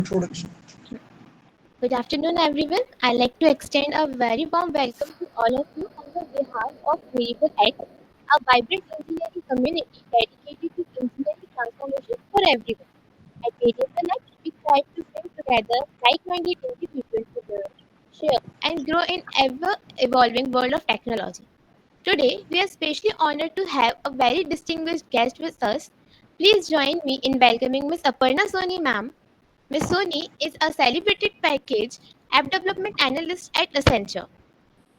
introduction. Good afternoon, everyone. I'd like to extend a very warm welcome to all of you on the behalf of Variable X, a vibrant engineering community dedicated to engineering transformation for everyone. At Variable X, we strive to bring together like-minded individuals to learn, share, and grow in ever-evolving world of technology. Today, we are especially honored to have a very distinguished guest with us. Please join me in welcoming Ms. Aparna Soni, ma'am. Ms. Soni is a celebrated package app development analyst at Accenture.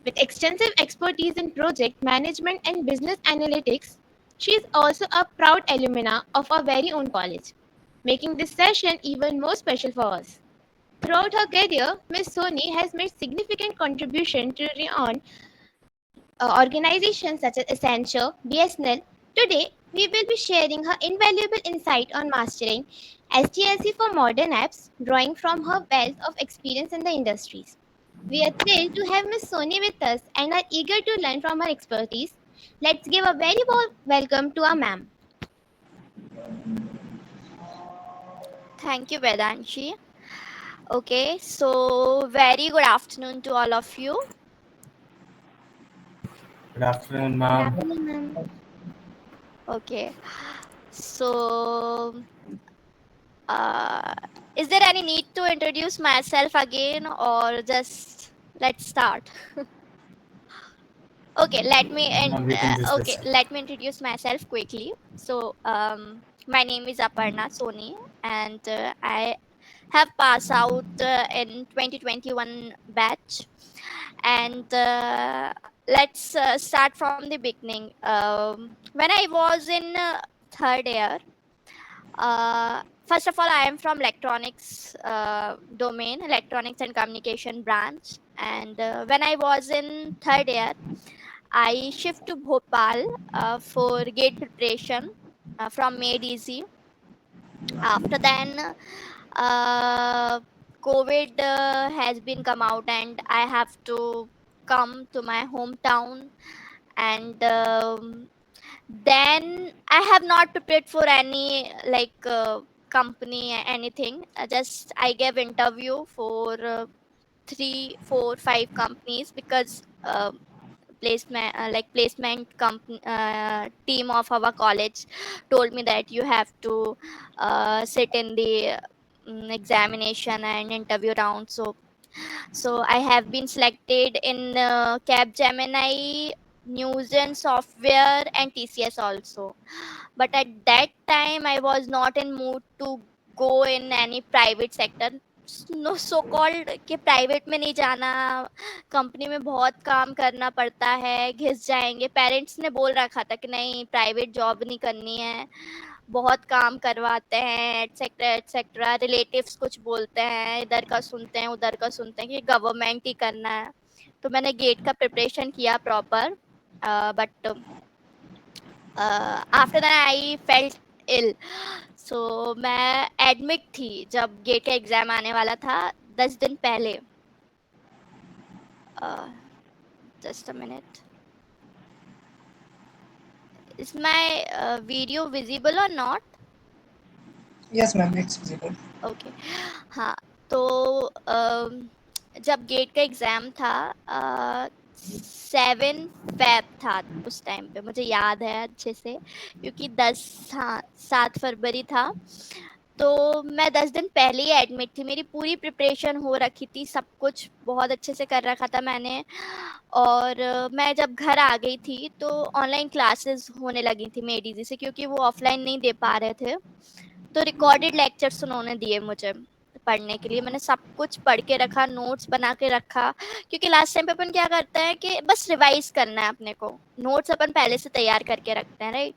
With extensive expertise in project management and business analytics, she is also a proud alumna of our very own college, making this session even more special for us. Throughout her career, Ms. Soni has made significant contribution to renowned organizations such as Accenture, BSNL. Today, we will be sharing her invaluable insight on mastering SDLC for modern apps, drawing from her wealth of experience in the industries. We are thrilled to have Ms. Soni with us and are eager to learn from her expertise. Let's give a very warm welcome to our ma'am. Thank you, Vedanshi. Okay, so very good afternoon to all of you. Good afternoon, Good ma'am. afternoon, ma'am. Okay, so uh, is there any need to introduce myself again or just let's start? Okay, Ma'am, we can just okay, listen. let me introduce myself quickly. So, my name is Aparna Soni, and I have passed out in 2021 batch. And let's start from the beginning. When I was in third year, first of all, I am from electronics domain, electronics and communication branch. And when I was in third year, I shift to Bhopal for gate preparation from Made Easy. After then, uh, COVID has been come out, and I have to come to my hometown. And then I have not prepared for any like company anything. Just I gave interview for 3, 4, 5 companies because placement company team of our college told me that you have to sit in the examination and interview round. So I have been selected in Capgemini, Newzen Software, and TCS also. But at that time, I was not in mood to go in any private sector. No, so called कि private में नहीं जाना, company में बहुत काम करना पड़ता है, घिस जाएंगे। पेरेंट्स ने बोल रखा था कि नहीं प्राइवेट जॉब नहीं करनी है, बहुत काम करवाते हैं एटसेट्रा एटसेट्रा। रिलेटिव्स कुछ बोलते हैं, इधर का सुनते हैं उधर का सुनते हैं कि गवर्नमेंट ही करना है। तो मैंने गेट का प्रिपरेशन किया proper, but after that I felt ill. So मैं एडमिट थी जब गेट का एग्जाम आने वाला था 10 दिन पहले। Just a minute, is my video visible or not? Yes, ma'am, it's visible. Okay, हाँ। तो जब गेट का एग्जाम था 7 फेब था उस टाइम पे, मुझे याद है अच्छे से क्योंकि 7 फरवरी था। तो मैं 10 दिन पहले ही एडमिट थी, मेरी पूरी प्रिपरेशन हो रखी थी, सब कुछ बहुत अच्छे से कर रखा था मैंने। और मैं जब घर आ गई थी तो ऑनलाइन क्लासेस होने लगी थी मेडीजी से, क्योंकि वो ऑफलाइन नहीं दे पा रहे थे। तो रिकॉर्डेड लेक्चर्स उन्होंने दिए मुझे पढ़ने के लिए। मैंने सब कुछ पढ़ के रखा, नोट्स बना के रखा, क्योंकि लास्ट टाइम पे अपन क्या करते हैं कि बस रिवाइज करना है अपने को, नोट्स अपन पहले से तैयार करके रखते हैं, राइट।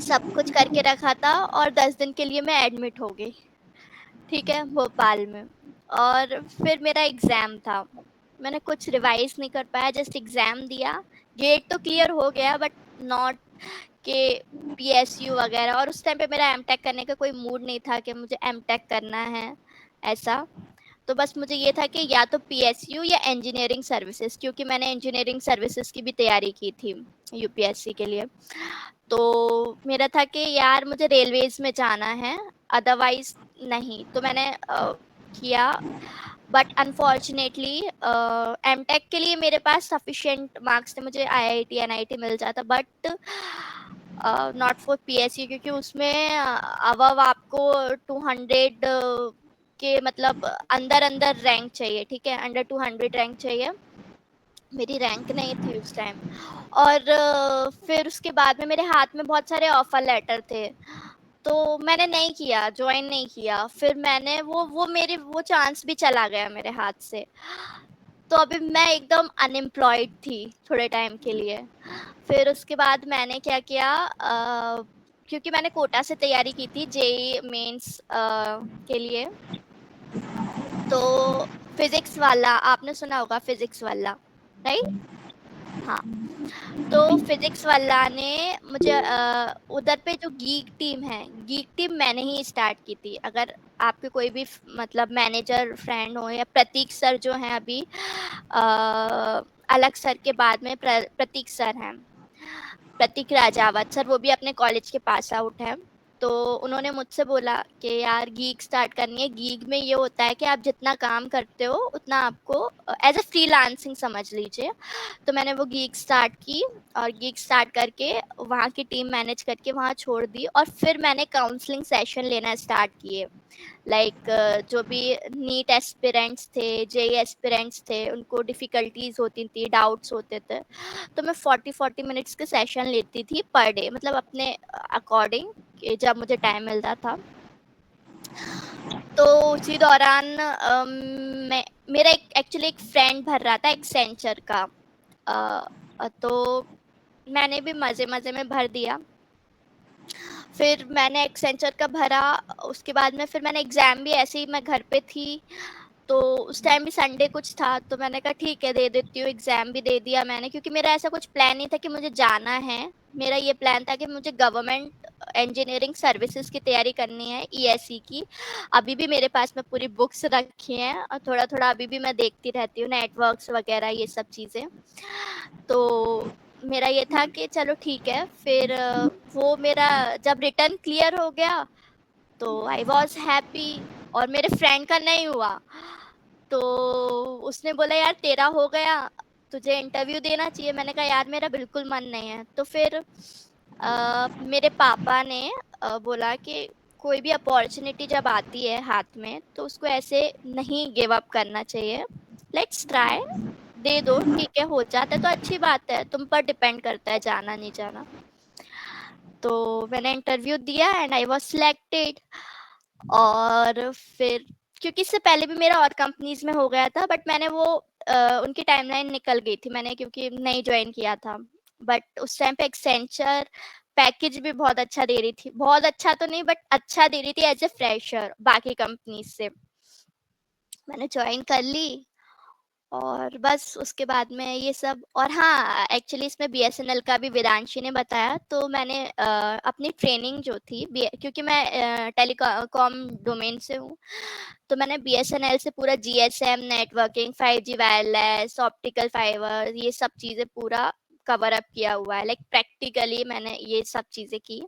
सब कुछ करके रखा था और 10 दिन के लिए मैं एडमिट हो गई, ठीक है, भोपाल में। और फिर मेरा एग्जाम था, मैंने कुछ रिवाइज नहीं कर पाया, जस्ट एग्जाम दिया। गेट तो क्लियर हो गया बट नॉट के पीएसयू वगैरह। और उस टाइम पे मेरा एमटेक करने का कोई मूड नहीं था कि मुझे एमटेक करना है ऐसा। तो बस मुझे ये था कि या तो पीएसयू या इंजीनियरिंग सर्विसेज, क्योंकि मैंने इंजीनियरिंग सर्विसेज की भी तैयारी की थी यूपीएससी के लिए। तो मेरा था कि यार मुझे रेलवेज में जाना है, अदरवाइज नहीं, तो मैंने किया, बट अनफॉर्चुनेटली एमटेक के लिए मेरे पास सफिशिएंट मार्क्स थे, मुझे आईआईटी एनआईटी मिल जाता, बट नॉट फॉर पीएसयू, क्योंकि उसमें अब आपको 200 के मतलब अंदर अंदर रैंक चाहिए, ठीक है, अंडर 200 रैंक चाहिए, मेरी रैंक नहीं थी उस टाइम। और फिर उसके बाद में मेरे हाथ में बहुत सारे ऑफर लेटर थे, तो मैंने नहीं किया, ज्वाइन नहीं किया, फिर मैंने वो मेरे वो चांस भी चला गया मेरे हाथ से, तो अभी मैं एकदम अनएम्प्लॉयड थी थोड़े टाइम के लिए। फिर उसके बाद मैंने क्या किया, क्योंकि मैंने कोटा से तैयारी की थी जेई मेंस के लिए, तो फिजिक्स वाला आपने सुना होगा, फिजिक्स वाला, राइट? हाँ, तो फिजिक्स वाला ने मुझे उधर पे जो गीक टीम है, गीक टीम मैंने ही स्टार्ट की थी। अगर आपके कोई भी मतलब मैनेजर फ्रेंड हो, या प्रतीक सर जो हैं अभी, अलग सर के बाद में प्रतीक सर हैं, प्रतीक राजावत सर, वो भी अपने कॉलेज के पास आउट हैं, तो उन्होंने मुझसे बोला कि यार गीक स्टार्ट करनी है। गीक में ये होता है कि आप जितना काम करते हो उतना आपको एज ए फ्रीलांसिंग समझ लीजिए। तो मैंने वो गीक स्टार्ट की, और गीक स्टार्ट करके वहाँ की टीम मैनेज करके वहाँ छोड़ दी, और फिर मैंने काउंसलिंग सेशन लेना स्टार्ट किए। लाइक जो भी नीट एस्पिरेंट्स थे, जेई एस्पिरेंट्स थे, उनको डिफ़िकल्टीज होती थी, डाउट्स होते थे, तो मैं 40 मिनट्स के सेशन लेती थी पर डे, मतलब अपने अकॉर्डिंग जब मुझे टाइम मिलता था। तो उसी दौरान मैं मेरा एक्चुअली एक फ्रेंड भर रहा था एक्सेंचर का, तो मैंने भी मज़े मज़े में भर दिया। फिर मैंने एक्सेंचर का भरा, उसके बाद में फिर मैंने एग्ज़ाम भी, ऐसे ही मैं घर पे थी, तो उस टाइम भी संडे कुछ था, तो मैंने कहा ठीक है दे देती हूँ, एग्ज़ाम भी दे दिया मैंने, क्योंकि मेरा ऐसा कुछ प्लान नहीं था कि मुझे जाना है। मेरा ये प्लान था कि मुझे गवर्नमेंट इंजीनियरिंग सर्विसेज की तैयारी करनी है, ईएसई की। अभी भी मेरे पास में पूरी बुक्स रखी हैं, और थोड़ा थोड़ा अभी भी मैं देखती रहती हूँ, नेटवर्क्स वगैरह ये सब चीज़ें। तो मेरा ये था कि चलो ठीक है। फिर वो मेरा जब रिटर्न क्लियर हो गया, तो आई वॉज हैप्पी, और मेरे फ्रेंड का नहीं हुआ, तो उसने बोला यार तेरा हो गया, तुझे इंटरव्यू देना चाहिए। मैंने कहा यार मेरा बिल्कुल मन नहीं है। तो फिर मेरे पापा ने बोला कि कोई भी अपॉर्चुनिटी जब आती है हाथ में, तो उसको ऐसे नहीं गिव अप करना चाहिए, लेट्स ट्राई, दे दो, ठीक है, हो जाता है तो अच्छी बात है, तुम पर डिपेंड करता है जाना नहीं जाना। तो मैंने इंटरव्यू दिया एंड आई वाज सिलेक्टेड। और फिर क्योंकि इससे पहले भी मेरा और कंपनीज में हो गया था, बट मैंने वो उनकी टाइमलाइन निकल गई थी, मैंने क्योंकि नहीं ज्वाइन किया था। बट उस टाइम पे एक्सेंचर पैकेज भी बहुत अच्छा दे रही थी, बहुत अच्छा तो नहीं बट अच्छा दे रही थी एज ए फ्रेशर बाकी कंपनीज से। मैंने ज्वाइन कर ली, और बस उसके बाद में ये सब। और हाँ, एक्चुअली इसमें बीएसएनएल का भी वेदांशी ने बताया, तो मैंने अपनी ट्रेनिंग जो थी, क्योंकि मैं टेलीकॉम डोमेन से हूँ, तो मैंने बीएसएनएल से पूरा GSM, networking, 5G wireless, optical fibre, ये सब चीज़ें पूरा कवर अप किया हुआ है। लाइक प्रैक्टिकली मैंने ये सब चीज़ें की,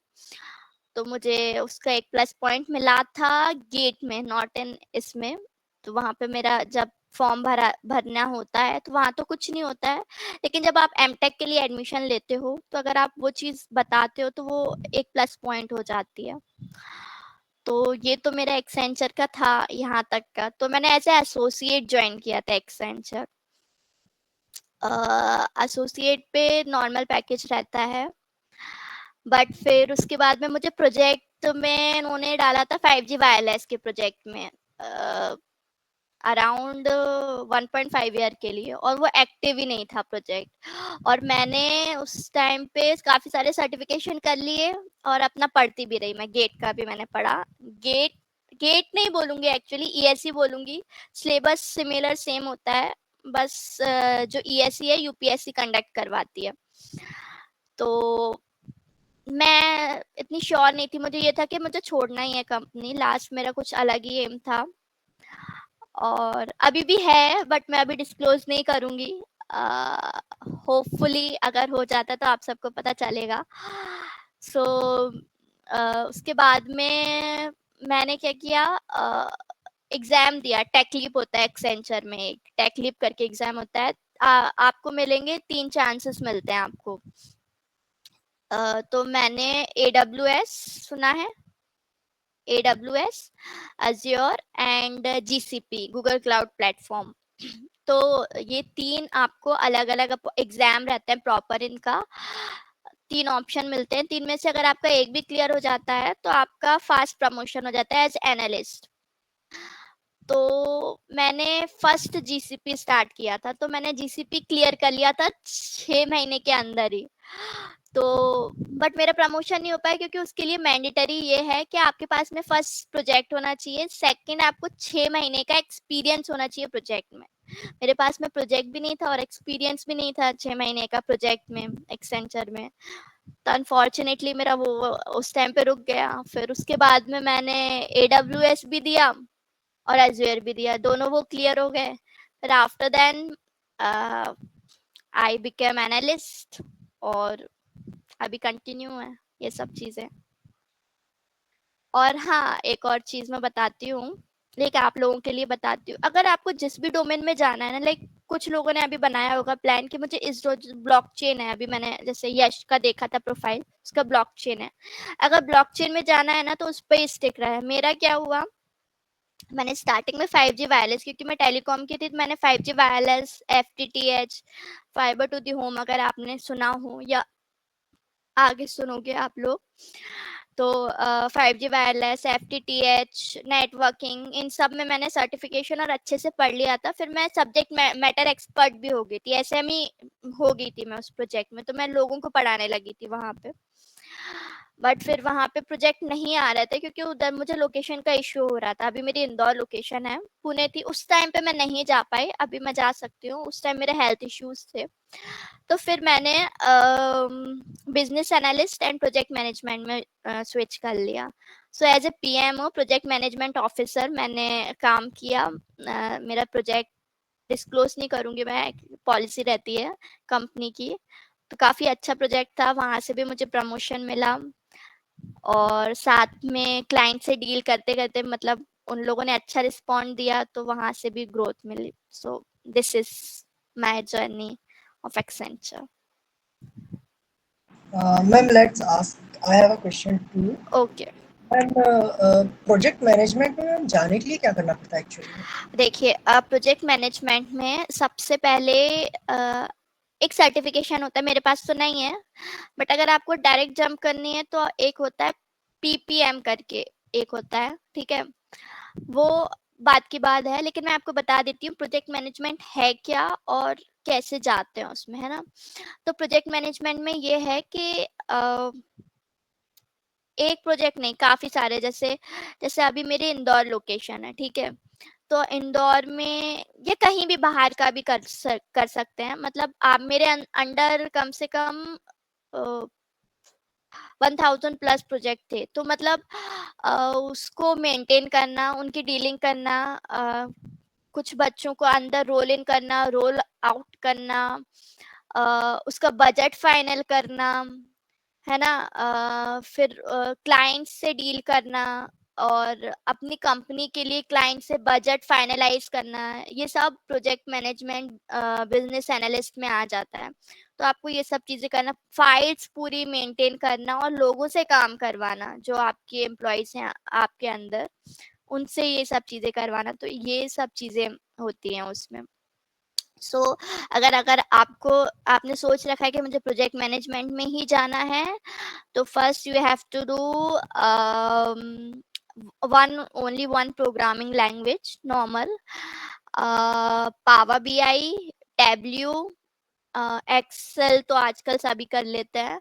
तो मुझे उसका एक प्लस पॉइंट मिला था गेट में, नॉट इन इसमें। तो वहाँ पे मेरा जब फॉर्म भरना होता है, तो वहाँ तो कुछ नहीं होता है, लेकिन जब आप एमटेक के लिए एडमिशन लेते हो, तो अगर आप वो चीज़ बताते हो, तो वो एक प्लस पॉइंट हो जाती है। तो ये तो मेरा एक्सेंचर का था यहाँ तक का। तो मैंने एज ए एसोसिएट ज्वाइन किया था एक्सेंचर। एसोसिएट पे नॉर्मल पैकेज रहता है, बट फिर उसके बाद में मुझे प्रोजेक्ट में उन्होंने डाला था 5G वायरलेस के प्रोजेक्ट में, अराउंड 1.5 ईयर के लिए, और वो एक्टिव ही नहीं था प्रोजेक्ट। और मैंने उस टाइम पे काफ़ी सारे सर्टिफिकेशन कर लिए, और अपना पढ़ती भी रही। मैं गेट का भी मैंने पढ़ा, गेट गेट नहीं बोलूँगी, एक्चुअली ईएससी बोलूँगी। सिलेबस सिमिलर सेम होता है, बस जो ईएससी है यूपीएससी कंडक्ट करवाती है। तो मैं इतनी श्योर नहीं थी, मुझे ये था कि मुझे छोड़ना ही है कंपनी, लास्ट मेरा कुछ अलग ही एम था, और अभी भी है, बट मैं अभी डिस्क्लोज नहीं करूँगी। होपफुली अगर हो जाता तो आप सबको पता चलेगा। सो उसके बाद में मैंने क्या किया, एग्जाम दिया। टेकलीप होता है एक्सेंचर में, एक टेकलीप करके एग्जाम होता है। आपको मिलेंगे 3 चांसेस मिलते हैं आपको। तो मैंने AWS सुना है, AWS, Azure and GCP, Google cloud platform. तो ये 3 आपको अलग अलग एग्जाम रहते हैं प्रॉपर, इनका 3 ऑप्शन मिलते हैं। 3 में से अगर आपका एक भी क्लियर हो जाता है तो आपका फास्ट प्रमोशन हो जाता है एज एनालिस्ट। तो मैंने फर्स्ट GCP स्टार्ट किया था, तो मैंने GCP क्लियर कर लिया था 6 महीने के अंदर ही। तो बट मेरा प्रमोशन नहीं हो पाया, क्योंकि उसके लिए मैंडेटरी ये है कि आपके पास में फर्स्ट प्रोजेक्ट होना चाहिए, सेकंड आपको 6 महीने का एक्सपीरियंस होना चाहिए प्रोजेक्ट में। मेरे पास में प्रोजेक्ट भी नहीं था और एक्सपीरियंस भी नहीं था 6 महीने का प्रोजेक्ट में एक्सेंचर में। तो अनफॉर्चुनेटली मेरा वो उस टाइम पे रुक गया। फिर उसके बाद में मैंने AWS भी दिया और Azure भी दिया, दोनों वो क्लियर हो गए। फिर after then I became analyst, और अभी कंटिन्यू है ये सब चीजें। और हाँ, एक और चीज मैं बताती हूँ, लाइक आप लोगों के लिए बताती हूँ, अगर आपको जिस भी डोमेन में जाना है ना, लाइक कुछ लोगों ने अभी बनाया होगा प्लान कि मुझे इस ब्लॉकचेन है, अभी मैंने जैसे यश का देखा था प्रोफाइल, उसका ब्लॉकचेन है। अगर ब्लॉकचेन में जाना है ना तो उस पर स्टिक रहा है। मेरा क्या हुआ, मैंने स्टार्टिंग में 5G वायरलेस, क्योंकि मैं टेलीकॉम की थी, तो मैंने 5G wireless, FTTH, fibre to the home, अगर आपने सुना हो या आगे सुनोगे आप लोग, तो 5G वायरलेस, FTTH, नेटवर्किंग, इन सब में मैंने सर्टिफिकेशन और अच्छे से पढ़ लिया था। फिर मैं सब्जेक्ट मैटर एक्सपर्ट भी हो गई थी, SME हो गई थी मैं उस प्रोजेक्ट में, तो मैं लोगों को पढ़ाने लगी थी वहां पे। बट फिर वहां पे प्रोजेक्ट नहीं आ रहे थे, क्योंकि उधर मुझे लोकेशन का इश्यू हो रहा था। अभी मेरी इंदौर लोकेशन है, पुणे थी उस टाइम पे, मैं नहीं जा पाई, अभी मैं जा सकती हूँ। उस टाइम मेरे हेल्थ इश्यूज थे। तो फिर मैंने business analyst and project management में स्विच कर लिया। So as a PMO, project management officer, मैंने काम किया। मेरा प्रोजेक्ट डिस्क्लोज नहीं करूंगी मैं, पॉलिसी रहती है कंपनी की। तो काफी अच्छा प्रोजेक्ट था, वहां से भी मुझे प्रमोशन मिला, और साथ में क्लाइंट से डील करते करते, मतलब उन लोगों ने अच्छा रिस्पॉन्ड दिया, तो वहां से भी ग्रोथ मिली। So this is my journey of Accenture. Ma'am, let's ask. I have a question too. Okay, ma'am, project management में मैम जाने के लिए क्या करना पड़ता है एक्चुअली? देखिए प्रोजेक्ट मैनेजमेंट में सबसे पहले एक सर्टिफिकेशन होता है, मेरे पास तो नहीं है, बट अगर आपको डायरेक्ट जंप करनी है तो एक होता है PPM करके, एक होता है, ठीक है, वो बात की बात है। लेकिन मैं आपको बता देती हूँ प्रोजेक्ट मैनेजमेंट है क्या और कैसे जाते हैं उसमें, है ना। तो प्रोजेक्ट मैनेजमेंट में ये है कि एक प्रोजेक्ट नहीं, काफी सारे, जैसे जैसे अभी मेरी इंदौर लोकेशन है, ठीक है, तो इंदौर में या कहीं भी बाहर का भी कर सकते हैं। मतलब आप मेरे अंडर कम से कम 1000 प्लस प्रोजेक्ट थे, तो मतलब उसको मेंटेन करना, उनकी डीलिंग करना, कुछ बच्चों को अंदर रोल इन करना, रोल आउट करना, उसका बजट फाइनल करना, है ना, फिर क्लाइंट से डील करना, और अपनी कंपनी के लिए क्लाइंट से बजट फाइनलाइज करना, ये सब प्रोजेक्ट मैनेजमेंट बिजनेस एनालिस्ट में आ जाता है। तो आपको ये सब चीजें करना, फाइल्स पूरी मेंटेन करना, और लोगों से काम करवाना, जो आपके एम्प्लॉयज हैं आपके अंदर, उनसे ये सब चीजें करवाना। तो ये सब चीजें होती हैं उसमें। सो अगर अगर आपने सोच रखा है कि मुझे प्रोजेक्ट मैनेजमेंट में ही जाना है, तो first you have to do only one programming language, normal, Power BI, Tableau, Excel तो आजकल सभी कर लेते हैं।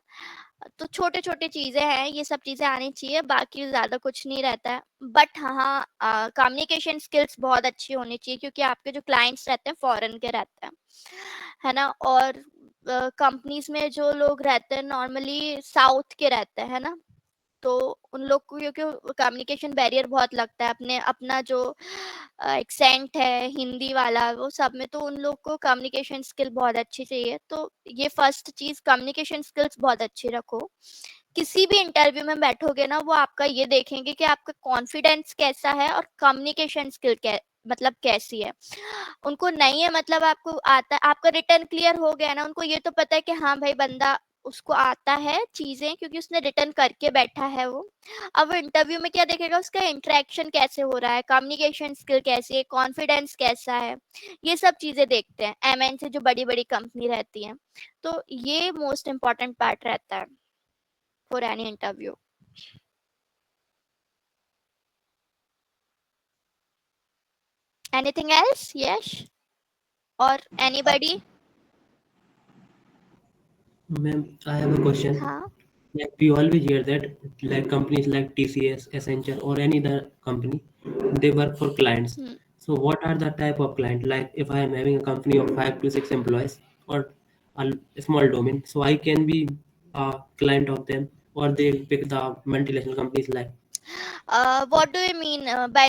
तो छोटे छोटे चीजें हैं, ये सब चीजें आनी चाहिए, बाकी ज्यादा कुछ नहीं रहता है। बट हाँ, कम्युनिकेशन स्किल्स बहुत अच्छी होनी चाहिए, क्योंकि आपके जो क्लाइंट्स रहते हैं फॉरेन के रहते हैं, है ना, और कंपनीज में जो लोग रहते हैं नॉर्मली साउथ के रहते हैं, है ना। तो उन लोग को क्योंकि कम्युनिकेशन बैरियर बहुत लगता है, अपने अपना जो एक्सेंट है हिंदी वाला, वो सब में, तो उन लोग को कम्युनिकेशन स्किल बहुत अच्छी चाहिए। तो ये फर्स्ट चीज, कम्युनिकेशन स्किल्स बहुत अच्छी रखो। किसी भी इंटरव्यू में बैठोगे ना, वो आपका ये देखेंगे कि आपका कॉन्फिडेंस कैसा है और कम्युनिकेशन स्किल मतलब कैसी है। उनको नहीं है मतलब आपको आता है, आपका रिटर्न क्लियर हो गया ना, उनको ये तो पता है कि हाँ भाई बंदा उसको आता है चीजें, क्योंकि उसने रिटर्न करके बैठा है वो। अब वो इंटरव्यू में क्या देखेगा, उसका इंटरेक्शन कैसे हो रहा है, कम्युनिकेशन स्किल कैसी है, कॉन्फिडेंस कैसा है, ये सब चीजें देखते हैं एमएन से, जो बड़ी बड़ी कंपनी रहती है। तो ये मोस्ट इम्पॉर्टेंट पार्ट रहता है for any interview. Anything else? Yes? Or anybody? Ma'am, I have a question. Huh? Like we always hear that like companies like TCS, Accenture, or any other company, they work for clients. Hmm. So what are the type of client? Like if I am having a company of 5 to 6 employees or a small domain, so I can be a client of them, or they pick the multinational companies like. What do you mean by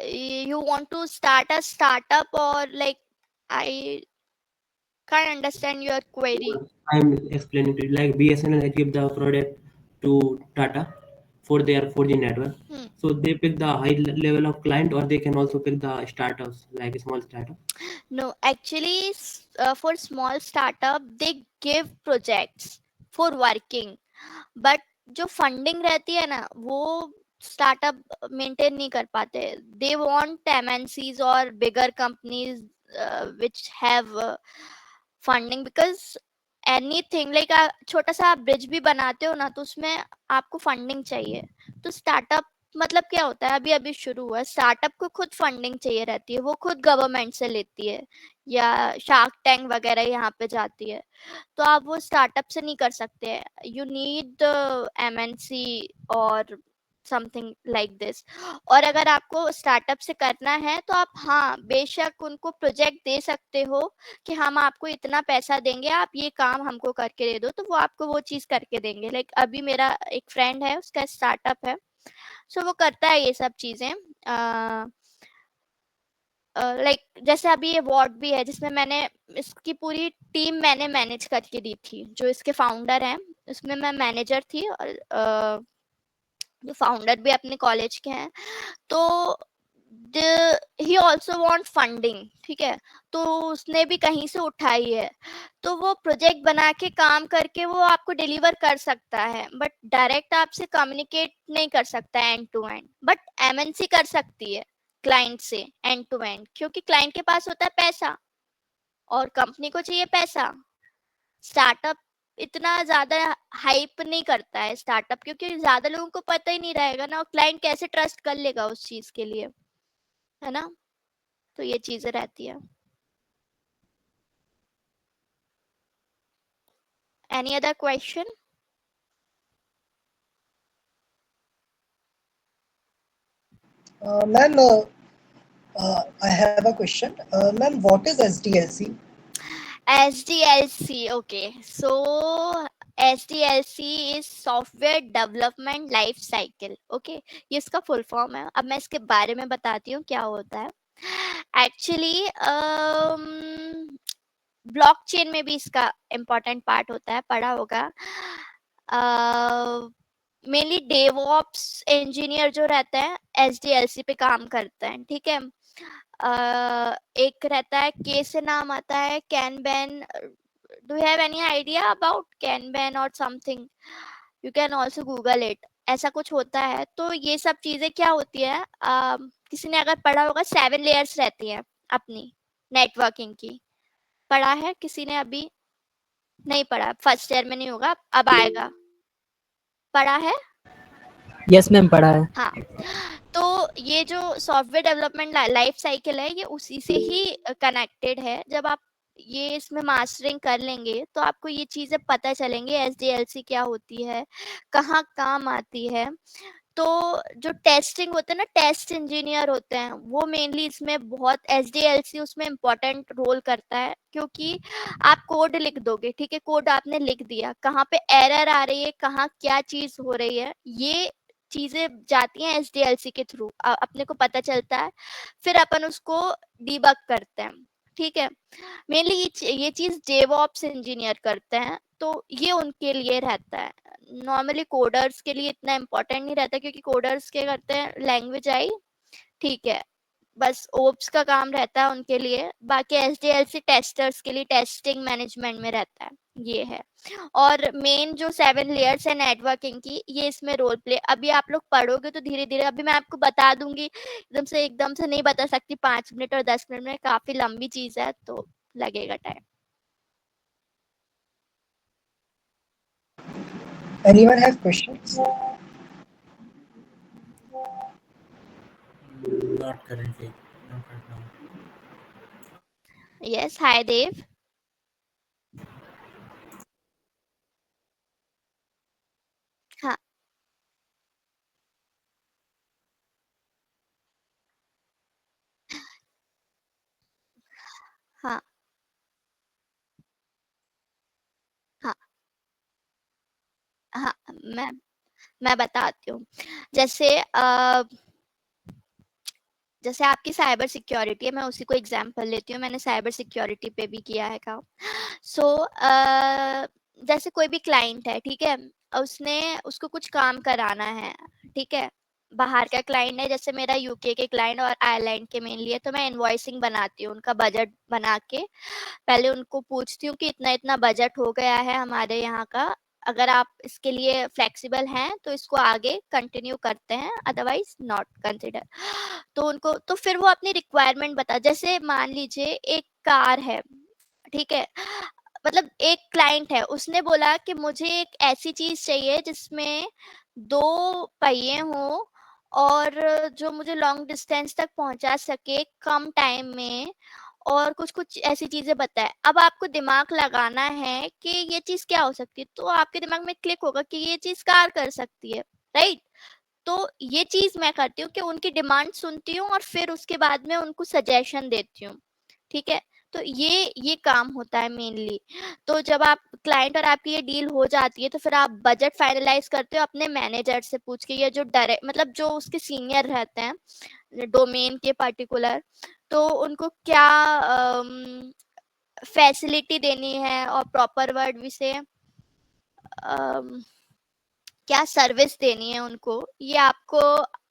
you want to start a startup, or like I can't understand your query. I'm explaining to you like BSNL has give the product to Tata for their 4G network. Hmm. So they pick the high level of client, or they can also pick the startups like a small startup. No, actually, for small startup, they give projects for working, but जो funding रहती है ना, वो startup maintain नहीं कर पाते. They want MNCs और bigger companies which have funding, because anything like छोटा सा आप ब्रिज भी बनाते हो ना, तो उसमें आपको फंडिंग चाहिए. तो स्टार्टअप मतलब क्या होता है, अभी अभी शुरू हुआ है, स्टार्टअप को खुद फंडिंग चाहिए रहती है, वो खुद गवर्नमेंट से लेती है या शार्क टैंक वगैरह यहाँ पे जाती है. तो आप वो स्टार्टअप से नहीं कर सकते. यू नीड एमएनसी और समथिंग लाइक दिस. और अगर आपको स्टार्टअप से करना है तो आप हाँ बेशक उनको प्रोजेक्ट दे सकते हो कि हम आपको इतना पैसा देंगे, आप ये काम हमको करके दे दो, तो वो आपको वो चीज करके देंगे. लाइक अभी मेरा एक फ्रेंड है, उसका स्टार्टअप है, सो वो करता है ये सब चीजें. लाइक जैसे अभी ये वार्ड भी है, जिसमें मैंने इसकी पूरी टीम मैंने मैनेज करके दी थी. जो इसके फाउंडर हैं, उसमें मैं मैनेजर थी, और जो फाउंडर भी अपने कॉलेज के हैं. तो ही ऑल्सो वांट फंडिंग, ठीक है, तो उसने भी कहीं से उठाई है. तो वो प्रोजेक्ट बना के काम करके वो आपको डिलीवर कर सकता है, बट डायरेक्ट आपसे कम्युनिकेट नहीं कर सकता end to end. But MNC कर सकती है क्लाइंट से एंड टू एंड, क्योंकि क्लाइंट के पास होता है पैसा और कंपनी को चाहिए पैसा. स्टार्टअप इतना ज्यादा हाइप नहीं करता है स्टार्टअप, क्योंकि ज्यादा लोगों को पता ही नहीं रहेगा ना, और क्लाइंट कैसे ट्रस्ट कर लेगा उस चीज के लिए, है ना. तो ये चीजें रहती है. Any other question? Ma'am, I have a question. Ma'am, what is SDLC? SDLC, okay. So SDLC is Software Development Life Cycle, okay. ये इसका फुल फॉर्म है. अब मैं इसके बारे में बताती हूँ क्या होता है. एक्चुअली ब्लॉकचेन में भी इसका इम्पोर्टेंट पार्ट होता है, पढ़ा होगा. मेनली डेवऑप्स इंजीनियर जो रहते हैं एसडीएलसी पे काम करते हैं, ठीक है. एक रहता है, के से नाम आता है, Kanban. Do you have any idea about Kanban or something? You can also Google it. ऐसा कुछ होता है. तो ये सब चीजें क्या होती है, किसी ने अगर पढ़ा होगा, 7 लेयर्स रहती हैं अपनी नेटवर्किंग की. पढ़ा है किसी ने? अभी नहीं पढ़ा, फर्स्ट ईयर में नहीं होगा, अब आएगा. पढ़ा है? यस मैम, पढ़ा है. हाँ. तो ये जो सॉफ्टवेयर डेवलपमेंट लाइफ साइकिल है, ये उसी से ही कनेक्टेड है. जब आप ये इसमें मास्टरिंग कर लेंगे तो आपको ये चीजें पता चलेंगी, एसडीएलसी क्या होती है, कहाँ काम आती है. तो जो टेस्टिंग होते हैं ना, टेस्ट इंजीनियर होते हैं, वो मेनली इसमें बहुत, एसडीएलसी उसमें इम्पोर्टेंट रोल करता है. क्योंकि आप कोड लिख दोगे, ठीक है, कोड आपने लिख दिया, कहाँ पे एरर आ रही है, कहाँ क्या चीज हो रही है, ये चीजें जाती हैं एसडीएलसी के थ्रू, अपने को पता चलता है. फिर अपन उसको डीबग करते हैं, ठीक है. मेनली ये चीज डेवऑप्स इंजीनियर करते हैं. तो तो ये उनके लिए रहता है। नॉर्मली कोडर्स के लिए इतना इम्पोर्टेंट नहीं रहता, क्योंकि कोडर्स क्या करते हैं, लैंग्वेज आई ठीक है, बस ओप्स का काम रहता है उनके लिए। बाकी एसडीएलसी टेस्टर्स के लिए टेस्टिंग मैनेजमेंट में रहता है, ये है। और मेन जो 7 लेयर्स है नेटवर्किंग की, ये इसमें रोल प्ले अभी आप लोग पढ़ोगे तो धीरे धीरे, अभी मैं आपको बता दूंगी, एकदम से नहीं बता सकती, 5 मिनट और 10 मिनट में, काफी लंबी चीज है तो लगेगा time. Anyone have questions? Not currently. Not right now. Yes, hi Dev. हाँ हाँ हाँ हाँ, मैं बताती हूँ। जैसे जैसे आपकी साइबर सिक्योरिटी है, मैं उसी को एग्जांपल लेती हूँ, मैंने साइबर सिक्योरिटी पे भी किया है काम। सो जैसे कोई भी क्लाइंट है, ठीक है, उसको कुछ काम कराना है, ठीक है, बाहर का क्लाइंट है, जैसे मेरा यूके के क्लाइंट और आयरलैंड के मेनली है, तो मैं इनवॉइसिंग बनाती हूँ, उनका बजट बना के पहले उनको पूछती हूँ कि इतना इतना बजट हो गया है हमारे यहाँ का, अगर आप इसके लिए फ्लेक्सिबल हैं तो इसको आगे कंटिन्यू करते हैं, अदरवाइज नॉट कंसिडर। तो उनको, तो फिर वो अपनी रिक्वायरमेंट बता, जैसे मान लीजिए एक कार है, ठीक है, मतलब एक क्लाइंट है, उसने बोला कि मुझे एक ऐसी चीज चाहिए जिसमें 2 पहिए हों और जो मुझे लॉन्ग डिस्टेंस तक पहुंचा सके कम टाइम में, और कुछ-कुछ ऐसी चीज़ें बताएँ। अब आपको दिमाग लगाना है कि ये चीज़ क्या हो सकती है, तो आपके दिमाग में क्लिक होगा कि ये चीज़ कार कर सकती है, राइट? तो ये चीज़ मैं करती हूँ कि उनकी डिमांड सुनती हूँ और फिर उसके बाद में उनको सजेशन देती हूँ, ठीक है? तो ये काम होता है मेनली। तो जब आप क्लाइंट और आपकी ये डील हो जाती है, तो फिर आप बजट फाइनलाइज़ करते हो अपने मैनेजर से पूछ के, या जो मतलब जो उसके सीनियर रहते हैं, डोमेन के पर्टिकुलर, तो उनको क्या फैसिलिटी देनी है, और प्रॉपर वर्ड विषय क्या सर्विस देनी है उनको, ये आपको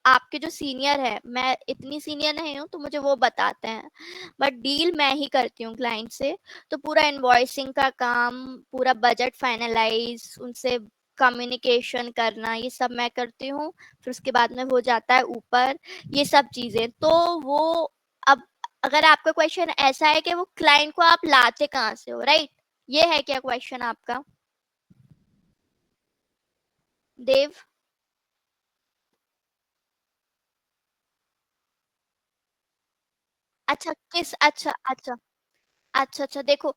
आपके जो सीनियर है, मैं इतनी सीनियर नहीं हूँ तो मुझे वो बताते हैं, बट डील मैं ही करती हूँ क्लाइंट से। तो पूरा इनवॉइसिंग का काम, पूरा बजट फाइनलाइज, उनसे कम्युनिकेशन करना, ये सब मैं करती हूँ। फिर उसके बाद में हो जाता है ऊपर ये सब चीजें। तो वो, अब अगर आपका क्वेश्चन ऐसा है कि वो क्लाइंट को आप लाते कहाँ से हो, राइट? ये है क्या क्वेश्चन आपका देव? अच्छा किस, अच्छा अच्छा अच्छा अच्छा, देखो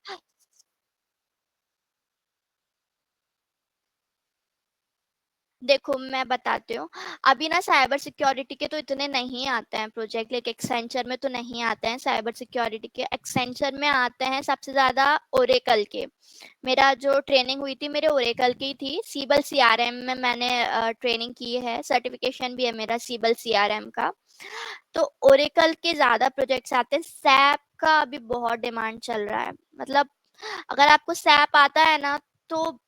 देखो मैं बताती हूँ। अभी ना साइबर सिक्योरिटी के तो इतने नहीं आते हैं प्रोजेक्ट, लाइक एक्सेंचर में तो नहीं आते हैं साइबर सिक्योरिटी के। एक्सेंचर में आते हैं सबसे ज्यादा ओरेकल के। मेरा जो ट्रेनिंग हुई थी मेरे ओरेकल की थी, सीबल सीआरएम में मैंने ट्रेनिंग की है, सर्टिफिकेशन भी है मेरा सीबल सीआरएम का। तो ओरेकल के ज्यादा प्रोजेक्ट्स आते हैं। सैप का अभी बहुत डिमांड चल रहा है, मतलब अगर आपको सैप आता है ना, तो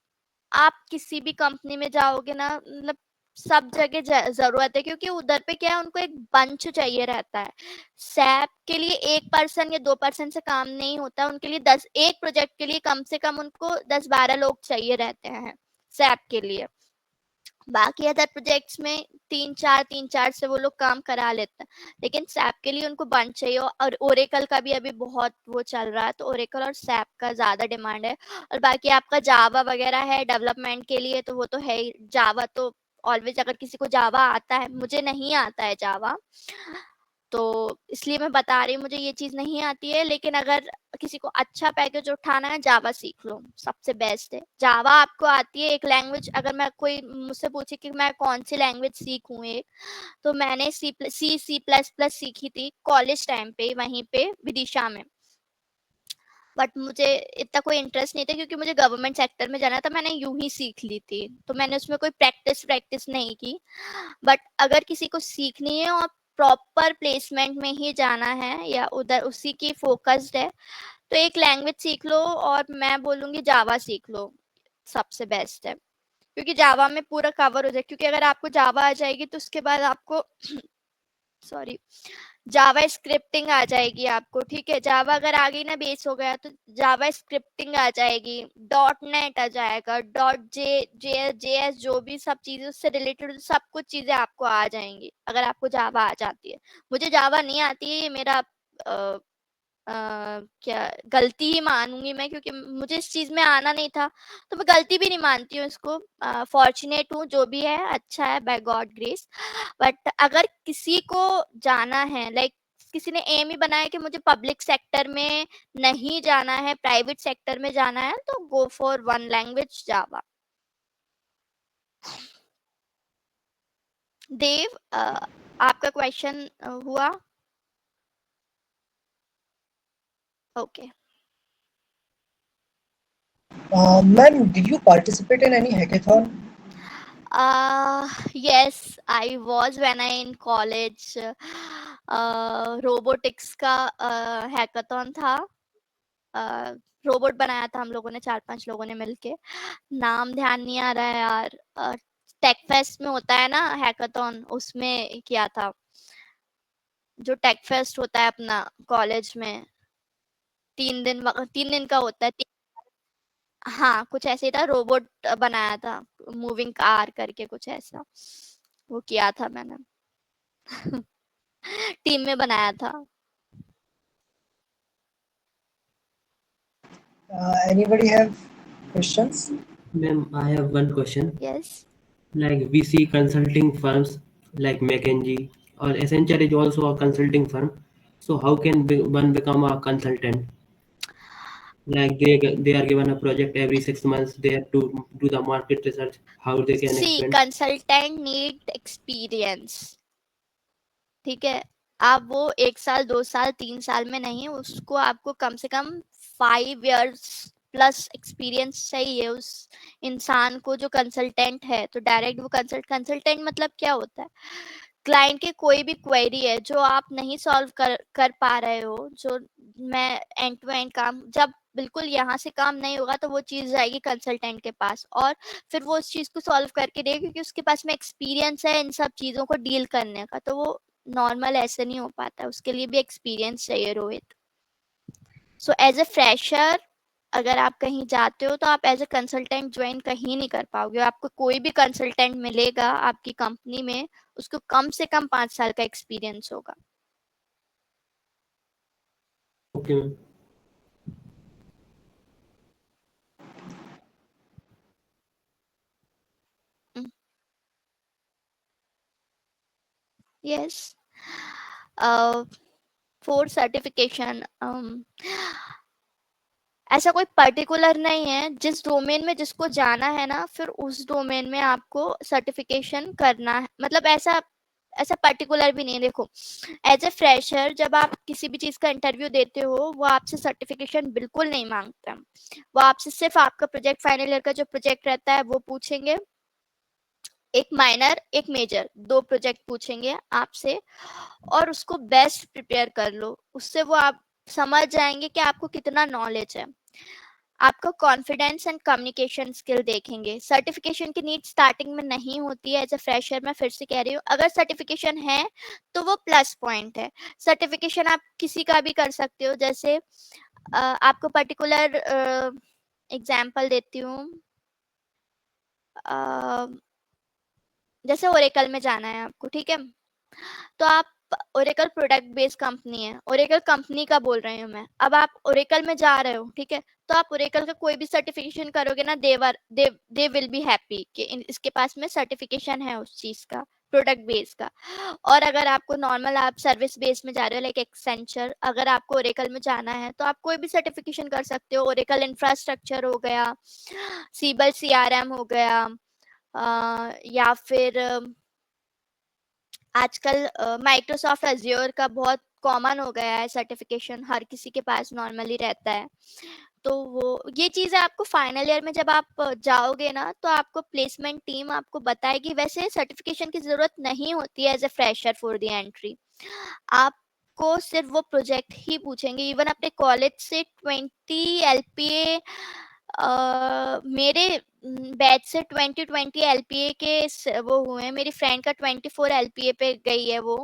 आप किसी भी कंपनी में जाओगे ना, मतलब सब जगह जरूरत है, क्योंकि उधर पे क्या है, उनको एक बंच चाहिए रहता है। सैप के लिए 1 पर्सन या 2 पर्सन से काम नहीं होता, उनके लिए 10, एक प्रोजेक्ट के लिए कम से कम उनको 10-12 लोग चाहिए रहते हैं सैप के लिए। बाकी अदर प्रोजेक्ट्स में 3-4 से वो लोग काम करा लेते हैं, लेकिन सैप के लिए उनको बंच चाहिए। और ओरेकल का भी अभी बहुत वो चल रहा है, तो ओरेकल और सैप का ज्यादा डिमांड है। और बाकी आपका जावा वगैरह है डेवलपमेंट के लिए, तो वो तो है ही। जावा तो ऑलवेज, अगर किसी को जावा आता है, मुझे नहीं आता है जावा, तो इसलिए मैं बता रही हूँ, मुझे ये चीज नहीं आती है। लेकिन अगर किसी को अच्छा पैकेज उठाना है, जावा सीख लो, सबसे बेस्ट है। जावा आपको आती है एक लैंग्वेज, अगर मैं कोई मुझसे पूछे कि मैं कौन सी लैंग्वेज सीखूं एक, तो मैंने सी प्लस प्लस सीखी थी कॉलेज टाइम पे, वहीं पे विदिशा में। बट मुझे इतना कोई इंटरेस्ट नहीं था, क्योंकि मुझे गवर्नमेंट सेक्टर में जाना था, मैंने यूं ही सीख ली थी, तो मैंने उसमें कोई प्रैक्टिस नहीं की। बट अगर किसी को सीखनी है और प्रॉपर प्लेसमेंट में ही जाना है, या उधर उसी की फोकस्ड है, तो एक लैंग्वेज सीख लो, और मैं बोलूँगी जावा सीख लो। सबसे बेस्ट है, क्योंकि जावा में पूरा कवर हो जाए। क्योंकि अगर आपको जावा आ जाएगी तो उसके बाद आपको सॉरी जावा स्क्रिप्टिंग आ जाएगी आपको, ठीक है। जावा अगर आ गई ना, बेस हो गया, तो जावा स्क्रिप्टिंग आ जाएगी, डॉट नेट आ जाएगा, डॉट जे एस जो भी सब चीजें उससे रिलेटेड सब कुछ चीजें आपको आ जाएंगी अगर आपको जावा आ जाती है। मुझे जावा नहीं आती है, ये मेरा क्या गलती ही मानूंगी मैं, क्योंकि मुझे इस चीज में आना नहीं था, तो मैं गलती भी नहीं मानती हूँ इसको। फॉर्चुनेट हूँ, जो भी है अच्छा है, बाय गॉड ग्रेस। बट अगर किसी को जाना है, लाइक किसी ने एम ही बनाया कि मुझे पब्लिक सेक्टर में नहीं जाना है, प्राइवेट सेक्टर में जाना है, तो गो फॉर वन लैंग्वेज, जावा। देव, आपका क्वेश्चन हुआ? Okay. Ma'am, did you participate in any hackathon? Yes, I was when I in college. Robotics का हैकाथॉन था। रोबोट बनाया था हम लोगों ने, 4-5 लोगों ने मिलके। नाम ध्यान नहीं आ रहा है यार। टेक फेस्ट में होता है ना हैकाथॉन, उसमें किया था, जो टेक फेस्ट होता है अपना कॉलेज में, 3 दिन का होता है। हाँ, कुछ ऐसे ही था, रोबोट बनाया था, मूविंग कार करके कुछ ऐसा, वो किया था मैंने। टीम में बनाया था। Anybody have questions? Ma'am, I have one question. Yes. Like we see consulting firms like McKinsey or Accenture is also a consulting firm. So how can one become a consultant? Like they are given a project every 6 months. They have to do the market research. How they can See, expand. consultant need experience, ठीक है। आप वो 1 साल 2 साल 3 साल में नहीं, उसको आपको कम से कम 5 years प्लस एक्सपीरियंस चाहिए उस इंसान को जो कंसल्टेंट है। तो डायरेक्ट वो कंसल्टेंट मतलब क्या होता है, क्लाइंट के कोई भी क्वेरी है जो आप नहीं सॉल्व कर पा रहे हो, जो मैं एंड टू एंड काम, जब बिल्कुल यहाँ से काम नहीं होगा तो वो चीज जाएगी कंसल्टेंट के पास, और फिर वो उस चीज को सॉल्व करके देगा, क्योंकि उसके पास में एक्सपीरियंस है इन सब चीजों को डील करने का। तो वो नॉर्मल ऐसे नहीं हो पाता, उसके लिए भी एक्सपीरियंस चाहिए Rohit. So as a fresher अगर आप कहीं जाते हो तो आप एज ए कंसल्टेंट ज्वाइन कहीं नहीं कर पाओगे। आपको कोई भी कंसल्टेंट मिलेगा आपकी कंपनी में, उसको कम से कम 5 साल का एक्सपीरियंस होगा। Okay, ma'am. Yes. For certification, ऐसा कोई पर्टिकुलर नहीं है, जिस डोमेन में जिसको जाना है ना, फिर उस डोमेन में आपको सर्टिफिकेशन करना है। मतलब ऐसा पर्टिकुलर भी नहीं है। देखो, एज ए फ्रेशर जब आप किसी भी चीज का इंटरव्यू देते हो, वो आपसे सर्टिफिकेशन बिल्कुल नहीं मांगते हैं। वो आपसे सिर्फ आपका प्रोजेक्ट, फाइनल ईयर का जो प्रोजेक्ट रहता है वो पूछेंगे, एक माइनर एक मेजर, 2 प्रोजेक्ट पूछेंगे आपसे, और उसको बेस्ट प्रिपेयर कर लो। उससे वो आप समझ जाएंगे कि आपको कितना नॉलेज है। आपका कॉन्फिडेंस एंड कम्युनिकेशन स्किल देखेंगे। सर्टिफिकेशन की नीड स्टार्टिंग में नहीं होती है एज अ फ्रेशर, मैं फिर से कह रही हूँ। अगर सर्टिफिकेशन है तो वो प्लस पॉइंट है। सर्टिफिकेशन आप किसी का भी कर सकते हो। जैसे आपको पर्टिकुलर एग्जांपल देती हूँ, जैसे ओरेकल में जाना है आपको, ठीक है, तो आप ओरेकल प्रोडक्ट बेस्ड कंपनी है, ओरेकल कंपनी का बोल रही हूँ मैं। अब आप ओरेकल में जा रहे हो, ठीक है, तो आप ओरेकल का कोई भी सर्टिफिकेशन करोगे ना, दे विल बी हैप्पी कि इसके पास में सर्टिफिकेशन है उस चीज का, प्रोडक्ट बेस का। और अगर आपको नॉर्मल आप सर्विस बेस में जा रहे हो, लाइक एक्सेंचर, अगर आपको ओरेकल में जाना है तो आप कोई भी सर्टिफिकेशन कर सकते हो। ओरेकल इंफ्रास्ट्रक्चर हो गया, सीबल CRM हो गया, या फिर आजकल माइक्रोसॉफ्ट एज्योर का बहुत कॉमन हो गया है सर्टिफिकेशन, हर किसी के पास नॉर्मली रहता है। तो वो ये चीज़ें आपको फाइनल ईयर में जब आप जाओगे ना, तो आपको प्लेसमेंट टीम आपको बताएगी। वैसे सर्टिफिकेशन की ज़रूरत नहीं होती है as a fresher for the entry. आपको सिर्फ वो प्रोजेक्ट ही पूछेंगे। इवन अपने कॉलेज से 20 LPA मेरे बैच से 2020 एलपीए के वो हुए हैं, मेरी फ्रेंड का 24 एलपीए पे गई है वो।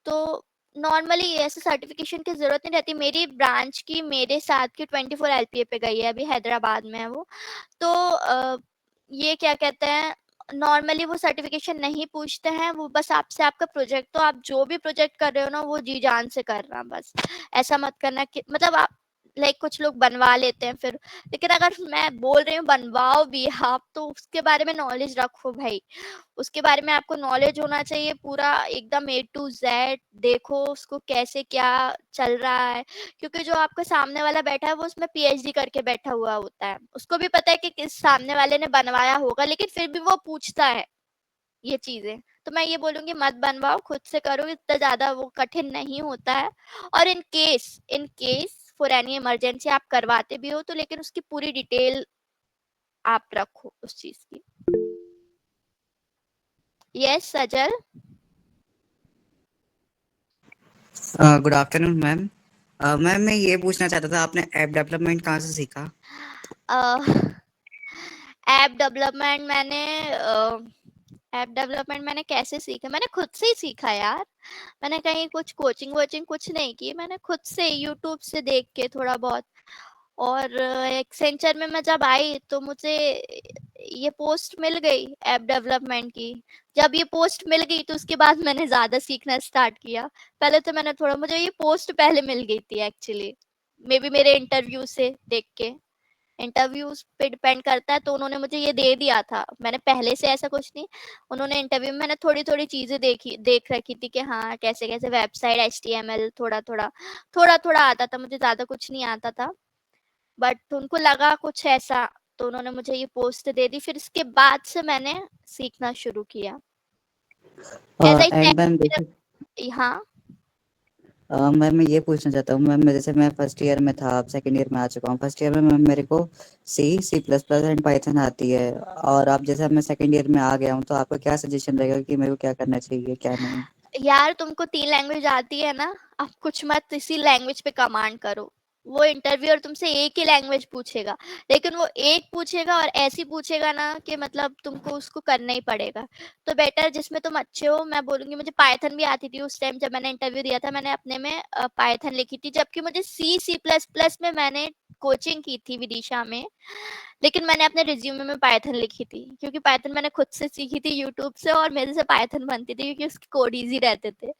तो नॉर्मली ऐसे सर्टिफिकेशन की जरूरत नहीं रहती। मेरी ब्रांच की मेरे साथ की 24 एलपीए पे गई है, अभी हैदराबाद में है वो। तो ये क्या कहते हैं, नॉर्मली वो सर्टिफिकेशन नहीं पूछते हैं, वो बस आपसे आपका प्रोजेक्ट, तो आप जो भी प्रोजेक्ट कर रहे हो ना वो जी जान से करना बस। ऐसा मत करना कि मतलब आप लाइक कुछ लोग बनवा लेते हैं फिर, लेकिन अगर मैं बोल रही हूँ बनवाओ भी आप, तो उसके बारे में नॉलेज रखो भाई। उसके बारे में आपको नॉलेज होना चाहिए पूरा एकदम ए टू जेड, देखो उसको कैसे क्या चल रहा है, क्योंकि जो आपके सामने वाला बैठा है वो उसमें पीएचडी करके बैठा हुआ होता है, उसको भी पता है कि किस सामने वाले ने बनवाया होगा, लेकिन फिर भी वो पूछता है ये चीजें। तो मैं ये बोलूंगी मत बनवाओ, खुद से करो, इतना ज्यादा वो कठिन नहीं होता है। और in case for any emergency आप करवाते भी हो तो लेकिन उसकी पूरी डिटेल आप रखो उस चीज की। Yes Sajal. Good afternoon ma'am. Ma'am मैं ये पूछना चाहता था, आपने ऐप डेवलपमेंट कहाँ से सीखा? ऐप डेवलपमेंट मैंने कैसे सीखा, मैंने खुद से ही सीखा यार। मैंने कहीं कुछ कोचिंग वोचिंग कुछ नहीं की, मैंने खुद से यूट्यूब से देख के थोड़ा बहुत। और एक्सेंचर में मैं जब आई तो मुझे ये पोस्ट मिल गई ऐप डेवलपमेंट की। जब ये पोस्ट मिल गई तो उसके बाद मैंने ज्यादा सीखना स्टार्ट किया। पहले तो मैंने थोड़ा, मुझे ये पोस्ट पहले मिल गई थी एक्चुअली, मे बी मेरे इंटरव्यू से देख के। इंटरव्यूज पे डिपेंड करता है, तो उन्होंने मुझे ये दे दिया था, मैंने पहले से ऐसा कुछ नहीं। उन्होंने इंटरव्यू में मैंने थोड़ी थोड़ी चीजें देख रखी थी कि हाँ कैसे कैसे वेबसाइट एचटीएमएल थोड़ा थोड़ा आता था, मुझे ज्यादा कुछ नहीं आता था। बट उनको लगा कुछ ऐसा, तो उन्होंने मुझे ये पोस्ट दे दी, फिर इसके बाद से मैंने सीखना शुरू किया। एज आई एंड मैम देखिए, सेड, हाँ मैम मैं ये पूछना चाहता हूँ मैम, जैसे मैं फर्स्ट ईयर में था, अब सेकंड ईयर में आ चुका हूँ। फर्स्ट ईयर में मैम मेरे को C plus plus and Python आती है, और अब जैसे मैं सेकंड ईयर में आ गया हूँ, तो आपका क्या सजेशन रहेगा कि मेरे को क्या करना चाहिए क्या नहीं? यार तुमको 3 लैंग्वेज आती है ना, अब कुछ मत इसी लैंग्वेज पे कमांड करो। वो इंटरव्यूअर तुमसे एक ही लैंग्वेज पूछेगा, लेकिन वो एक पूछेगा और ऐसी पूछेगा ना कि मतलब तुमको उसको करना ही पड़ेगा। तो बेटर जिसमें तुम अच्छे हो, मैं बोलूंगी मुझे पाइथन भी आती थी उस टाइम जब मैंने इंटरव्यू दिया था, मैंने अपने में पाइथन लिखी थी, जबकि मुझे सी प्लस प्लस में मैंने कोचिंग की थी विदिशा में, लेकिन मैंने अपने रिज्यूमे में पाइथन लिखी थी, क्योंकि पाइथन मैंने खुद से सीखी थी यूट्यूब से, और मेरे से पाइथन बनती थी क्योंकि उसके कोड इजी रहते थे।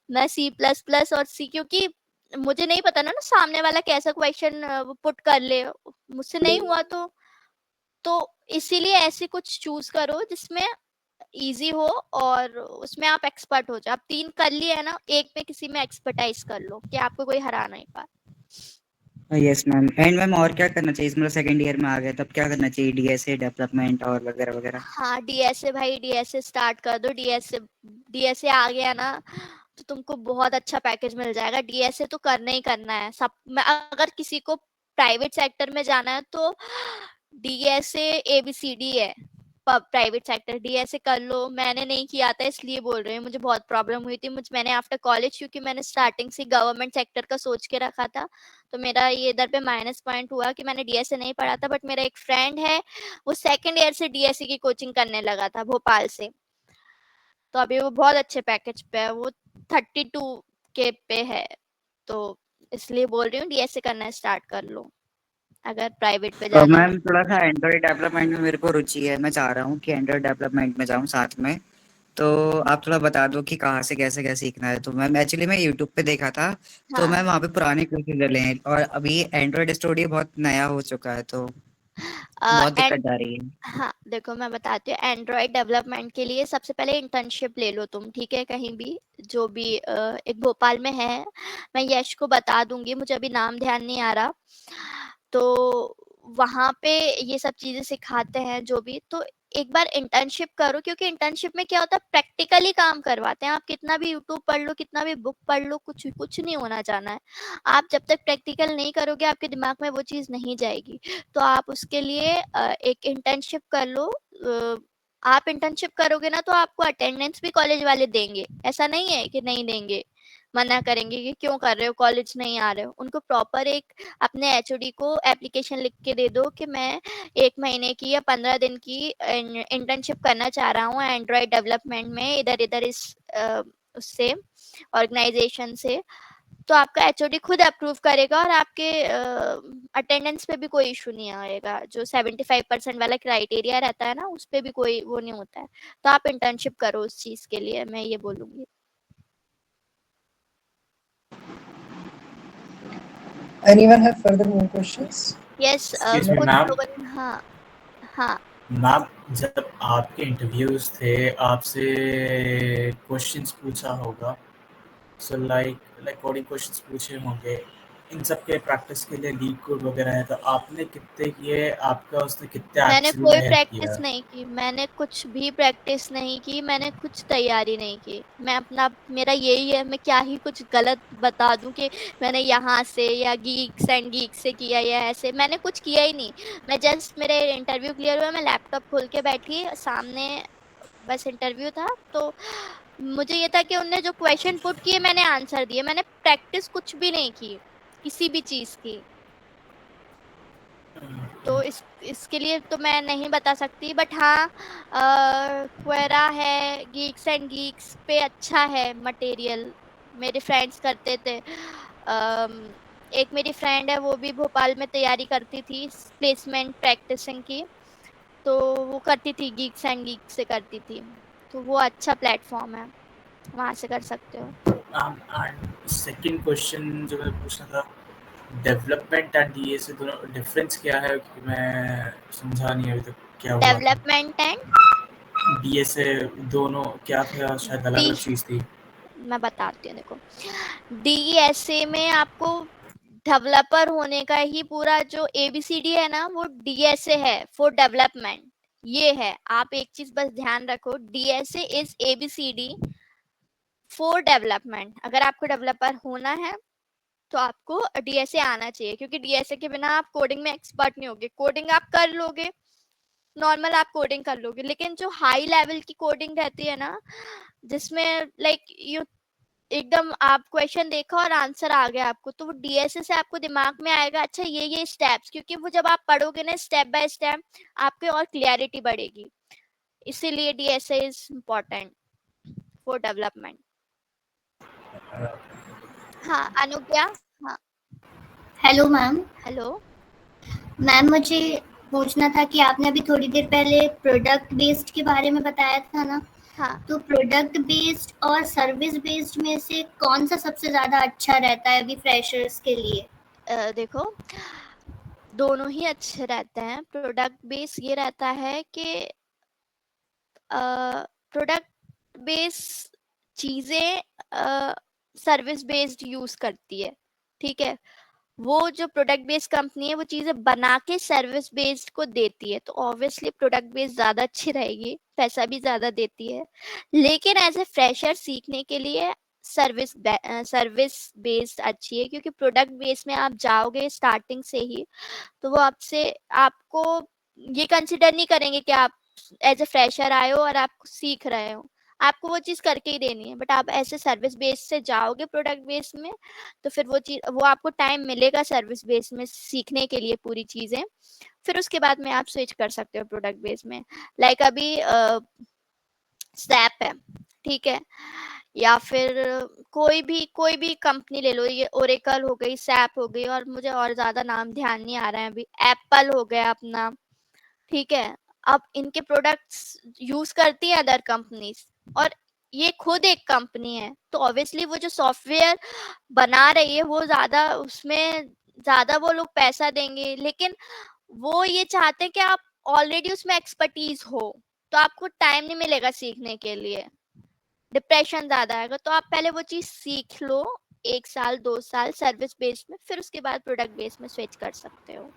मैं सी प्लस प्लस और सी, क्योंकि मुझे नहीं पता ना सामने वाला कैसा क्वेश्चन पुट कर ले, मुझसे नहीं हुआ तो इसीलिए ऐसे कुछ चूज करो जिसमें इजी हो और उसमें आप एक्सपर्ट हो जाओ। आप 3 कर लिए है ना, एक में किसी में एक्सपर्टाइज कर लो कि आपको कोई हरा नहीं पाए। Yes ma'am. एंड मैम और क्या करना चाहिए, मतलब सेकंड ईयर में आ गए तब क्या करना चाहिए, डीएसए डेवलपमेंट और वगैरह वगैरह? हाँ डीएसए भाई, डीएसए स्टार्ट कर दो। डीएसए आ गया ना तो तुमको बहुत अच्छा पैकेज मिल जाएगा। डीएसए तो करना ही करना है सब में, अगर किसी को प्राइवेट सेक्टर में जाना है तो डीएसए एबीसीडी है। प्राइवेट सेक्टर डीएसए कर लो, मैंने नहीं किया था इसलिए बोल रही हूँ, मुझे बहुत प्रॉब्लम हुई थी मैंने आफ्टर कॉलेज, क्योंकि मैंने स्टार्टिंग से गवर्नमेंट सेक्टर का सोच के रखा था, तो मेरा ये इधर पे माइनस पॉइंट हुआ कि मैंने डीएसए नहीं पढ़ा था। बट मेरा एक फ्रेंड है, वो सेकंड ईयर से डीएसए की कोचिंग करने लगा था भोपाल से, तो अभी वो बहुत अच्छे पैकेज पे है, वो 32 के पे है, तो इसलिए बोल रही हूँ डीएसए करना स्टार्ट कर लो अगर प्राइवेट पे तो जाना है। मैम थोड़ा सा एंड्रॉइड डेवलपमेंट में मेरे को रुचि है, मैं चाह रहा हूँ कि एंड्रॉइड डेवलपमेंट में जाऊँ साथ में। तो आप थोड़ा बता दो कि कहाँ से कैसे क्या सीखना है। तो मैम एक्चुअली मैं यूट्यूब पे देखा था, तो हाँ मैं वहाँ पे पुराने कोर्सेज ले हैं, और अभी एंड्रॉइड स्टूडियो बहुत नया हो चुका है, तो बहुत दिक्कत एंड जा रही है। हाँ देखो मैं बताती हूँ, एंड्रॉयड डेवलपमेंट के लिए सबसे पहले इंटर्नशिप ले लो तुम, ठीक है, कहीं भी जो भी एक भोपाल में है, मैं यश को बता दूंगी, मुझे अभी नाम ध्यान नहीं आ रहा, तो वहाँ पे ये सब चीजें सिखाते हैं जो भी। तो एक बार इंटर्नशिप करो, क्योंकि इंटर्नशिप में क्या होता है प्रैक्टिकली काम करवाते हैं। आप कितना भी यूट्यूब पढ़ लो, कितना भी बुक पढ़ लो, कुछ कुछ नहीं होना जाना है। आप जब तक प्रैक्टिकल नहीं करोगे आपके दिमाग में वो चीज़ नहीं जाएगी। तो आप उसके लिए एक इंटर्नशिप कर लो। आप इंटर्नशिप करोगे ना तो आपको अटेंडेंस भी कॉलेज वाले देंगे, ऐसा नहीं है कि नहीं देंगे। मना करेंगे कि क्यों कर रहे हो, कॉलेज नहीं आ रहे हो। उनको प्रॉपर एक अपने एचओडी को एप्लीकेशन लिख के दे दो कि मैं 1 महीने की या 15 दिन की इंटर्नशिप करना चाह रहा हूँ एंड्रॉयड डेवलपमेंट में इधर-इधर इस उससे ऑर्गेनाइजेशन से। तो आपका एचओडी खुद अप्रूव करेगा और आपके अटेंडेंस पे भी कोई इश्यू नहीं आएगा। जो 75% वाला क्राइटेरिया रहता है ना, उस पे भी कोई वो नहीं होता है। तो आप इंटर्नशिप करो उस चीज़ के लिए, मैं ये बोलूँगी। Anyone have further more questions? Yes Excuse me, कुछ मैम। लोगों ने हाँ, हाँ। मैम, जब आपके इंटरव्यूज थे, आपसे क्वेश्चंस पूछा होगा, सो लाइक कोडिंग क्वेश्चंस पूछे होंगे, इन सब के प्रैक्टिस के लिए लीड कोड वगैरह है, तो आपने कितने किए, आपका उसने कितने मैंने एक्चुअल कोई में हेल्प किया? प्रैक्टिस नहीं की, मैंने कुछ भी प्रैक्टिस नहीं की, मैंने कुछ तैयारी नहीं की। मैं अपना मेरा यही है, मैं क्या ही कुछ गलत बता दूँ कि मैंने यहाँ से या गीक्स एंड गीक्स से किया या ऐसे, मैंने कुछ किया ही नहीं। मैं जस्ट मेरे इंटरव्यू क्लियर हुआ, मैं लैपटॉप खोल के बैठी, सामने बस इंटरव्यू था, तो मुझे ये था कि उन्होंने जो क्वेश्चन पुट किए मैंने आंसर दिए। मैंने प्रैक्टिस कुछ भी नहीं की, किसी भी चीज़ की। तो इसके लिए तो मैं नहीं बता सकती, बट हाँ क्वेरा है, गीक्स एंड गीक्स पे अच्छा है मटेरियल, मेरे फ्रेंड्स करते थे। एक मेरी फ्रेंड है, वो भी भोपाल में तैयारी करती थी प्लेसमेंट प्रैक्टिसिंग की, तो वो करती थी गीक्स एंड गीक्स से करती थी, तो वो अच्छा प्लेटफॉर्म है, वहाँ से कर सकते हो। एंड सेकंड क्वेश्चन जो मैं पूछना था, डेवलपमेंट एंड डीए से दोनों डिफरेंस क्या है? कि मैं समझा नहीं अभी तक क्या हुआ था। डेवलपमेंट एंड डीए से दोनों क्या था? शायद अलग डी अलग चीज़ थी। मैं बताती हूँ, देखो डीएसए में आपको डेवलपर होने का ही पूरा जो एबीसीडी है ना, वो डीएसए है फॉर डेवलपमेंट। ये है, आप एक चीज बस ध्यान रखो, DSA is A B C D for development. अगर आपको डेवलपर होना है तो आपको डीएसए आना चाहिए, क्योंकि डीएसए के बिना आप कोडिंग में एक्सपर्ट नहीं होगे। कोडिंग आप कर लोगे, नॉर्मल आप कोडिंग कर लोगे, लेकिन जो हाई लेवल की कोडिंग रहती है ना, जिसमें लाइक यू एकदम आप क्वेश्चन देखा और आंसर आ गया आपको, तो वो डीएसए से आपको दिमाग में आएगा अच्छा ये स्टेप्स, क्योंकि वो जब आप पढ़ोगे ना स्टेप बाय स्टेप, आपके और क्लियरिटी बढ़ेगी। इसीलिए DSA is important for development. हाँ अनुज्ञा। हाँ हेलो मैम। हेलो मैम मुझे पूछना था कि आपने अभी थोड़ी देर पहले प्रोडक्ट बेस्ड के बारे में बताया था ना, हाँ, तो प्रोडक्ट बेस्ड और सर्विस बेस्ड में से कौन सा सबसे ज़्यादा अच्छा रहता है अभी फ्रेशर्स के लिए? देखो दोनों ही अच्छे रहते हैं। प्रोडक्ट बेस ये रहता है कि प्रोडक्ट बेस चीज़ें सर्विस बेस्ड यूज करती है, ठीक है। वो जो प्रोडक्ट बेस्ड कंपनी है वो चीज़ें बना के सर्विस बेस्ड को देती है, तो ऑब्वियसली प्रोडक्ट बेस्ड ज़्यादा अच्छी रहेगी, पैसा भी ज़्यादा देती है। लेकिन एज ए फ्रेशर सीखने के लिए सर्विस बेस्ड अच्छी है, क्योंकि प्रोडक्ट बेस्ड में आप जाओगे स्टार्टिंग से ही, तो वो आपको ये कंसिडर नहीं करेंगे कि आप एज ए फ्रेशर आए हो और आप सीख रहे हो, आपको वो चीज़ करके ही देनी है। बट आप ऐसे सर्विस बेस से जाओगे प्रोडक्ट बेस में, तो फिर वो आपको टाइम मिलेगा सर्विस बेस में सीखने के लिए पूरी चीज़ें, फिर उसके बाद में आप स्विच कर सकते हो प्रोडक्ट बेस में। लाइक अभी स्नैप है, ठीक है, या फिर कोई भी कंपनी ले लो, ये ओरेकल हो गई, सैप हो गई, और मुझे और ज़्यादा नाम ध्यान नहीं आ रहे हैं अभी, एप्पल हो गया अपना, ठीक है। अब इनके प्रोडक्ट्स यूज करती है अदर कंपनीज, और ये खुद एक कंपनी है, तो ऑब्वियसली वो जो सॉफ्टवेयर बना रही है वो ज्यादा वो लोग पैसा देंगे, लेकिन वो ये चाहते हैं कि आप ऑलरेडी उसमें एक्सपर्टीज हो, तो आपको टाइम नहीं मिलेगा सीखने के लिए, डिप्रेशन ज्यादा आएगा। तो आप पहले वो चीज सीख लो 1 साल 2 साल सर्विस बेस में, फिर उसके बाद प्रोडक्ट बेस में स्विच कर सकते हो।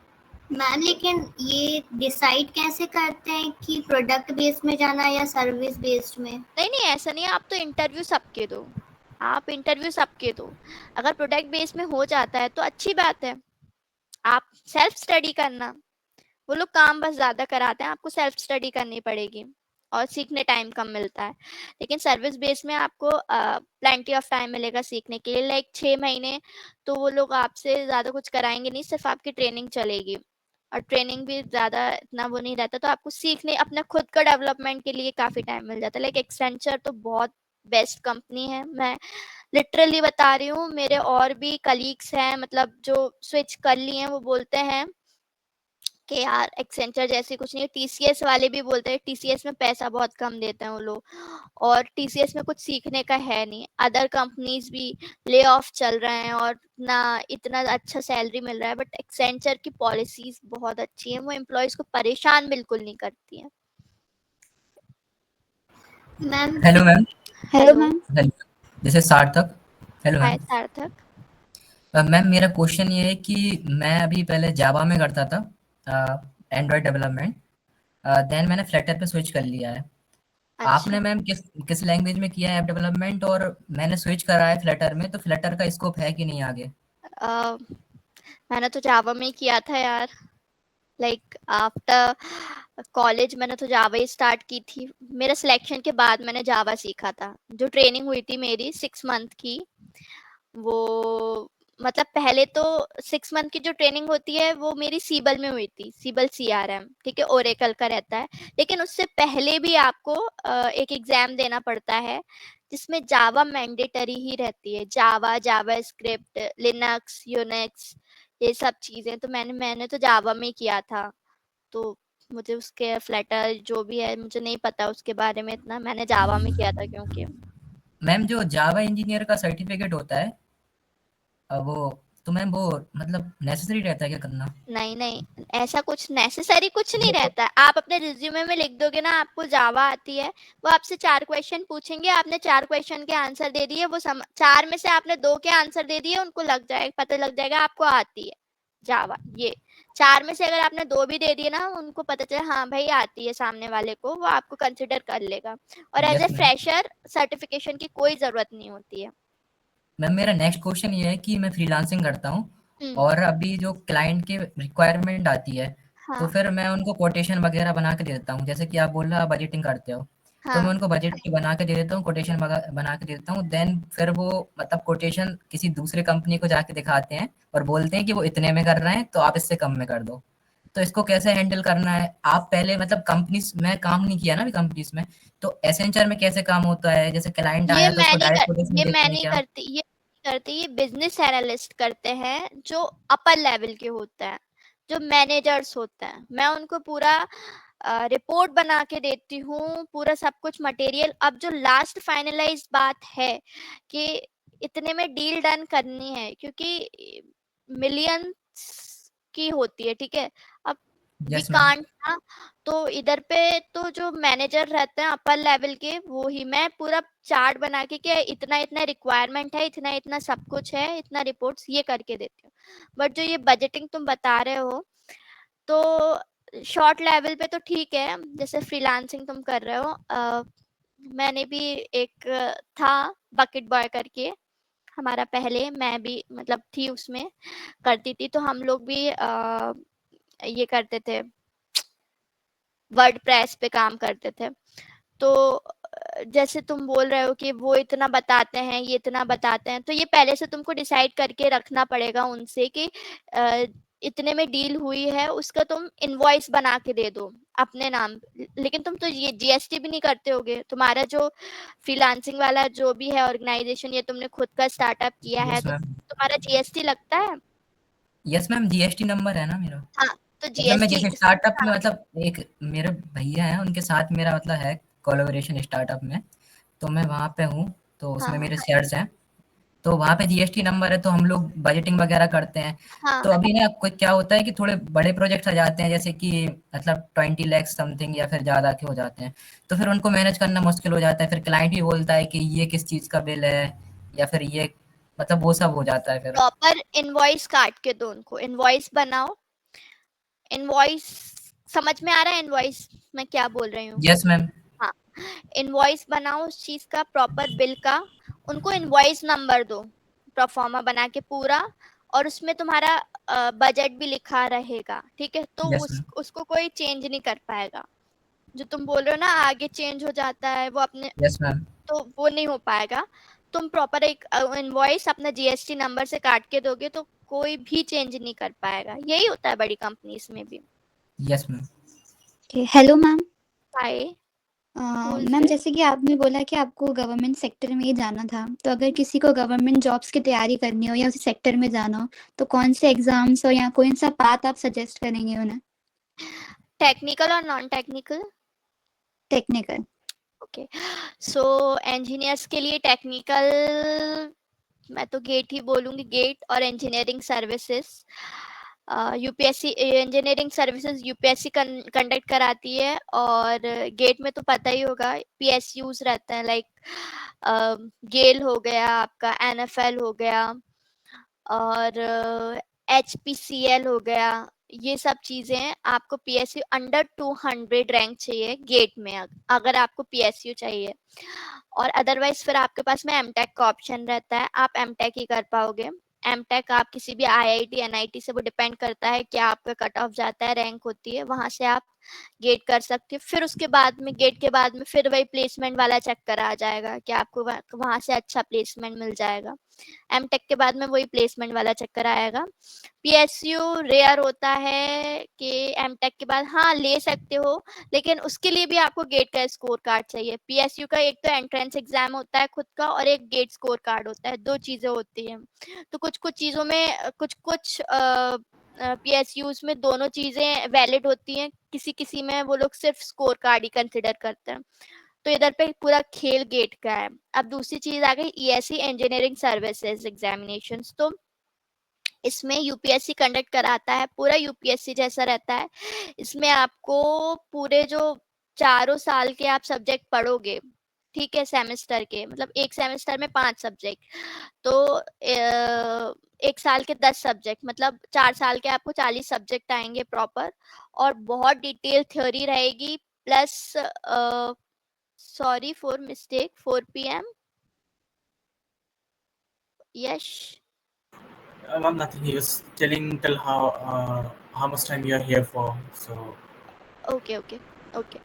मैम लेकिन ये डिसाइड कैसे करते हैं कि प्रोडक्ट बेस्ड में जाना या सर्विस बेस्ड में? नहीं ऐसा नहीं है, आप तो इंटरव्यू सबके दो, आप इंटरव्यू सबके दो। अगर प्रोडक्ट बेस में हो जाता है तो अच्छी बात है, आप सेल्फ स्टडी करना, वो लोग काम बस ज्यादा कराते हैं, आपको सेल्फ स्टडी करनी पड़ेगी। और सीखने टाइम कम मिलता है। लेकिन सर्विस बेस में आपको प्लेंटी ऑफ टाइम मिलेगा सीखने के लिए, लाइक 6 महीने तो वो लोग आपसे ज़्यादा कुछ कराएँगे नहीं, सिर्फ़ आपकी ट्रेनिंग चलेगी और ट्रेनिंग भी ज़्यादा इतना वो नहीं रहता, तो आपको सीखने अपना खुद का डेवलपमेंट के लिए काफ़ी टाइम मिल जाता है। लाइक एक्सेंचर तो बहुत बेस्ट कंपनी है, मैं लिटरली बता रही हूँ। मेरे और भी कलीग्स हैं मतलब जो स्विच कर लिए हैं, वो बोलते हैं कि यार एक्सेंचर जैसी कुछ नहीं है। टीसीएस वाले भी बोलते हैं टीसीएस में पैसा बहुत कम देते हैं वो लोग, और टीसीएस में कुछ सीखने का है नहीं। अदर कंपनीज भी ले ऑफ चल रहे हैं और ना इतना अच्छा सैलरी मिल रहा है, बट एक्सेंचर की पॉलिसीज बहुत अच्छी है, वो एम्प्लॉयज को परेशान बिल्कुल नहीं करती है। Ma'am hello ma'am. Hello hello, जैसे सार्थक। Hello hi ma'am. सार्थक। मैम मेरा क्वेश्चन ये है कि मैं अभी पहले जावा में करता था एंड्रॉयड डेवलपमेंट, देन मैंने फ्लटर पे स्विच कर लिया है। अच्छा आपने मैम किस किस लैंग्वेज में किया है ऐप डेवलपमेंट, और मैंने स्विच करा है फ्लटर में, तो फ्लटर का स्कोप है कि नहीं आगे? अ, मैंने तो जावा में ही किया था यार, लाइक आफ्टर कॉलेज मैंने तो जावा ही स्टार्ट की थी। मेरा सिलेक्शन के बाद मैंने जावा सीखा था। जो ट्रेनिंग हुई थी मेरी 6 मंथ की, वो मतलब पहले तो 6 मंथ की जो ट्रेनिंग होती है वो मेरी सीबल में हुई थी, सीबल सीआरएम, ठीक है, ओरेकल का रहता है। लेकिन उससे पहले भी आपको एक एग्जाम देना पड़ता है जिसमें जावा मैंडेटरी ही रहती है। जावा, जावा स्क्रिप्ट, लिनक्स, यूनिक्स, ये सब चीजें। तो मैंने तो जावा में किया था, तो मुझे उसके फ्लटर जो भी है मुझे नहीं पता उसके बारे में इतना। मैंने जावा में किया था क्योंकि मैम जो जावा इंजीनियर का सर्टिफिकेट होता है वो, तो मैम वो मतलब नेसेसरी रहता है क्या करना? नहीं नहीं, ऐसा कुछ नेसेसरी कुछ नहीं वो तो रहता है। आप अपने रिज्यूमे में लिख दोगे ना आपको जावा आती है, वो आपसे 4 क्वेश्चन पूछेंगे, आपने 4 क्वेश्चन के आंसर दे दिए, वो 4 में से आपने 2 के आंसर दे दिए, उनको लग जाएगा, पता लग जाएगा आपको आती है जावा। ये 4 में से अगर आपने 2 भी दे दिए ना, उनको पता चले हाँ भाई आती है सामने वाले को, वो आपको कंसिडर कर लेगा। और as a yes ma'am. Fresher certification की कोई जरूरत नहीं होती है। मैम मेरा नेक्स्ट क्वेश्चन ये है कि मैं फ्रीलांसिंग करता हूँ, और अभी जो क्लाइंट की रिक्वायरमेंट आती है, तो हाँ फिर मैं उनको कोटेशन वगैरह बना के दे देता हूँ। जैसे कि आप बोल रहे हो आप बजटिंग करते हो, तो मैं हाँ उनको बजट बना के दे देता हूँ, कोटेशन बना के दे देता हूँ। देन फिर वो मतलब कोटेशन किसी दूसरे कंपनी को जाके दिखाते हैं और बोलते हैं कि वो इतने में कर रहे हैं, तो आप इससे कम में कर दो। तो इसको कैसे हैंडल करना है? आप पहले मतलब कंपनीज में काम नहीं किया ना अभी कंपनीज में, तो एसेंचर में कैसे काम होता है? जैसे क्लाइंट ये आया तो मैं उसको नहीं डायरेक्ट कर कोटेशन ये देते मैं हैं नहीं क्या? करती, ये नहीं करती, ये बिजनेस एनालिस्ट करते हैं जो अपर लेवल के होते हैं, जो मैनेजर्स होते हैं। मैं उनको पूरा रिपोर्ट बना के देती हूँ, पूरा सब कुछ मटेरियल। अब जो लास्ट फाइनलाइज बात है कि इतने में डील डन करनी है, क्योंकि मिलियंस की होती है, ठीक है। अब वी यस मैम। कांट ना, तो इधर पे तो जो मैनेजर रहते हैं अपर लेवल के, वो ही मैं पूरा चार्ट बना के कि इतना इतना रिक्वायरमेंट है, इतना इतना सब कुछ है, इतना रिपोर्ट्स ये करके देती हूँ। बट जो ये बजटिंग तुम बता रहे हो, तो शॉर्ट लेवल पे तो ठीक है, जैसे फ्रीलांसिंग तुम कर रहे हो। मैंने भी एक था बकेट बॉय करके, हमारा पहले, मैं भी मतलब थी उसमें, करती थी। तो हम लोग भी ये करते थे, वर्ड प्रेस पे काम करते थे। तो जैसे तुम बोल रहे हो कि वो इतना बताते हैं, ये इतना बताते हैं, तो ये पहले से तुमको डिसाइड करके रखना पड़ेगा उनसे कि इतने में डील हुई है, उसका तुम इनवॉइस बना के दे दो अपने नाम। लेकिन तुम तो ये जीएसटी भी नहीं करते होगे, तुम्हारा जो फ्रीलांसिंग वाला जो भी है ऑर्गेनाइजेशन, ये तुमने खुद का स्टार्टअप किया है, यस तो मैम। तुम्हारा जीएसटी लगता है। यस मैम, जीएसटी नंबर है ना मेरा। हाँ, तो मतलब मैं जीएसटी। जैसे स्टार्टअप में, मतलब एक मेरे भैया हैं, उनके साथ मेरा मतलब है कोलैबोरेशन स्टार्टअप में, तो मैं वहाँ पे हूँ, तो हाँ उसमें हाँ मेरे शेयर्स हैं, तो वहाँ पे जीएसटी नंबर है, तो हम लोग बजटिंग वगैरह करते हैं। हाँ। तो अभी ना कोई क्या होता है कि थोड़े बड़े प्रोजेक्ट्स आ जाते हैं, जैसे कि मतलब 20 लाख समथिंग या फिर ज़्यादा के हो जाते हैं, तो फिर उनको मैनेज करना मुश्किल हो जाता है। फिर क्लाइंट भी बोलता है कि ये किस चीज़ का बिल है, या फिर ये मतलब वो सब हो जाता है फिर। प्रॉपर इनवॉइस काट के दो उनको, इनवॉइस बनाओ। इनवॉइस समझ में आ रहा है इनवॉइस मैं क्या बोल रही हूँ? Yes ma'am. हाँ, इनवॉइस बनाओ उस चीज का, प्रॉपर बिल का। उनको इनवॉइस नंबर दो, प्रोफॉर्मा बना के पूरा, और उसमें तुम्हारा बजट भी लिखा रहेगा, ठीक है, तो यस मैम। उसको कोई चेंज नहीं कर पाएगा। जो तुम बोल रहे हो ना आगे चेंज हो जाता है वो अपने, यस मैम। तो वो नहीं हो पाएगा। तुम प्रॉपर एक इनवॉइस अपना जीएसटी नंबर से काट के दोगे तो कोई भी चेंज नहीं कर पाएगा। यही होता है बड़ी कंपनीज में भी। Yes ma'am. Hello ma'am. Hi. Ma'am जैसे कि आपने बोला कि आपको गवर्नमेंट सेक्टर में ही जाना था, तो अगर किसी को गवर्नमेंट जॉब्स की तैयारी करनी हो या उसी सेक्टर में जाना हो तो कौन से एग्जाम्स हो या कौन सा पाथ आप सजेस्ट करेंगे उन्हें? टेक्निकल और नॉन टेक्निकल? टेक्निकल। ओके, सो इंजीनियर्स के लिए टेक्निकल मैं तो गेट ही बोलूंगी, गेट और engineering services. UPSC engineering services UPSC conduct कराती है, और गेट में तो पता ही होगा पीएसयूज रहते हैं, लाइक गेल हो गया आपका, एनएफएल हो गया, और एचपीसीएल हो गया। ये सब चीजें आपको पीएसयू अंडर 200 रैंक चाहिए गेट में, अगर आपको पीएसयू चाहिए। और अदरवाइज फिर आपके पास में एमटेक का ऑप्शन रहता है, आप एमटेक ही कर पाओगे। एमटेक आप किसी भी आईआईटी एनआईटी से, वो डिपेंड करता है क्या आपका कट ऑफ जाता है, रैंक होती है, वहां से आप गेट कर सकते हो। फिर उसके बाद में गेट के बाद में फिर वही प्लेसमेंट वाला चक्कर आ जाएगा कि आपको वहां से अच्छा प्लेसमेंट मिल जाएगा। एमटेक के बाद में वही प्लेसमेंट वाला चक्कर आएगा। पीएसयू रेयर होता है कि एमटेक के बाद हाँ ले सकते हो, लेकिन उसके लिए भी आपको गेट का स्कोर कार्ड चाहिए। पीएसयू का एक तो एंट्रेंस एग्जाम होता है खुद का, और एक गेट स्कोर कार्ड होता है, दो चीजें होती हैं। तो कुछ कुछ चीजों में कुछ कुछ पीएसयूज में दोनों चीजें वैलिड होती हैं, किसी किसी में वो लोग सिर्फ स्कोर कार्ड ही कंसिडर करते हैं। तो इधर पे पूरा खेल गेट का है। अब दूसरी चीज आ गई ईएससी इंजीनियरिंग सर्विसेज एग्जामिनेशंस। तो इसमें यूपीएससी कंडक्ट कराता है, पूरा यूपीएससी जैसा रहता है। इसमें आपको पूरे जो 4 साल के आप सब्जेक्ट पढ़ोगे, ठीक है, सेमेस्टर के, मतलब एक सेमेस्टर में 5 सब्जेक्ट, तो एक साल के 10 सब्जेक्ट, मतलब 4 साल के आपको 40 सब्जेक्ट आएंगे प्रॉपर, और बहुत डिटेल थ्योरी रहेगी। Plus sorry for mistake, 4 PM। Yash Ma'am, nothing. He was tell how much time you are here for. So okay okay okay.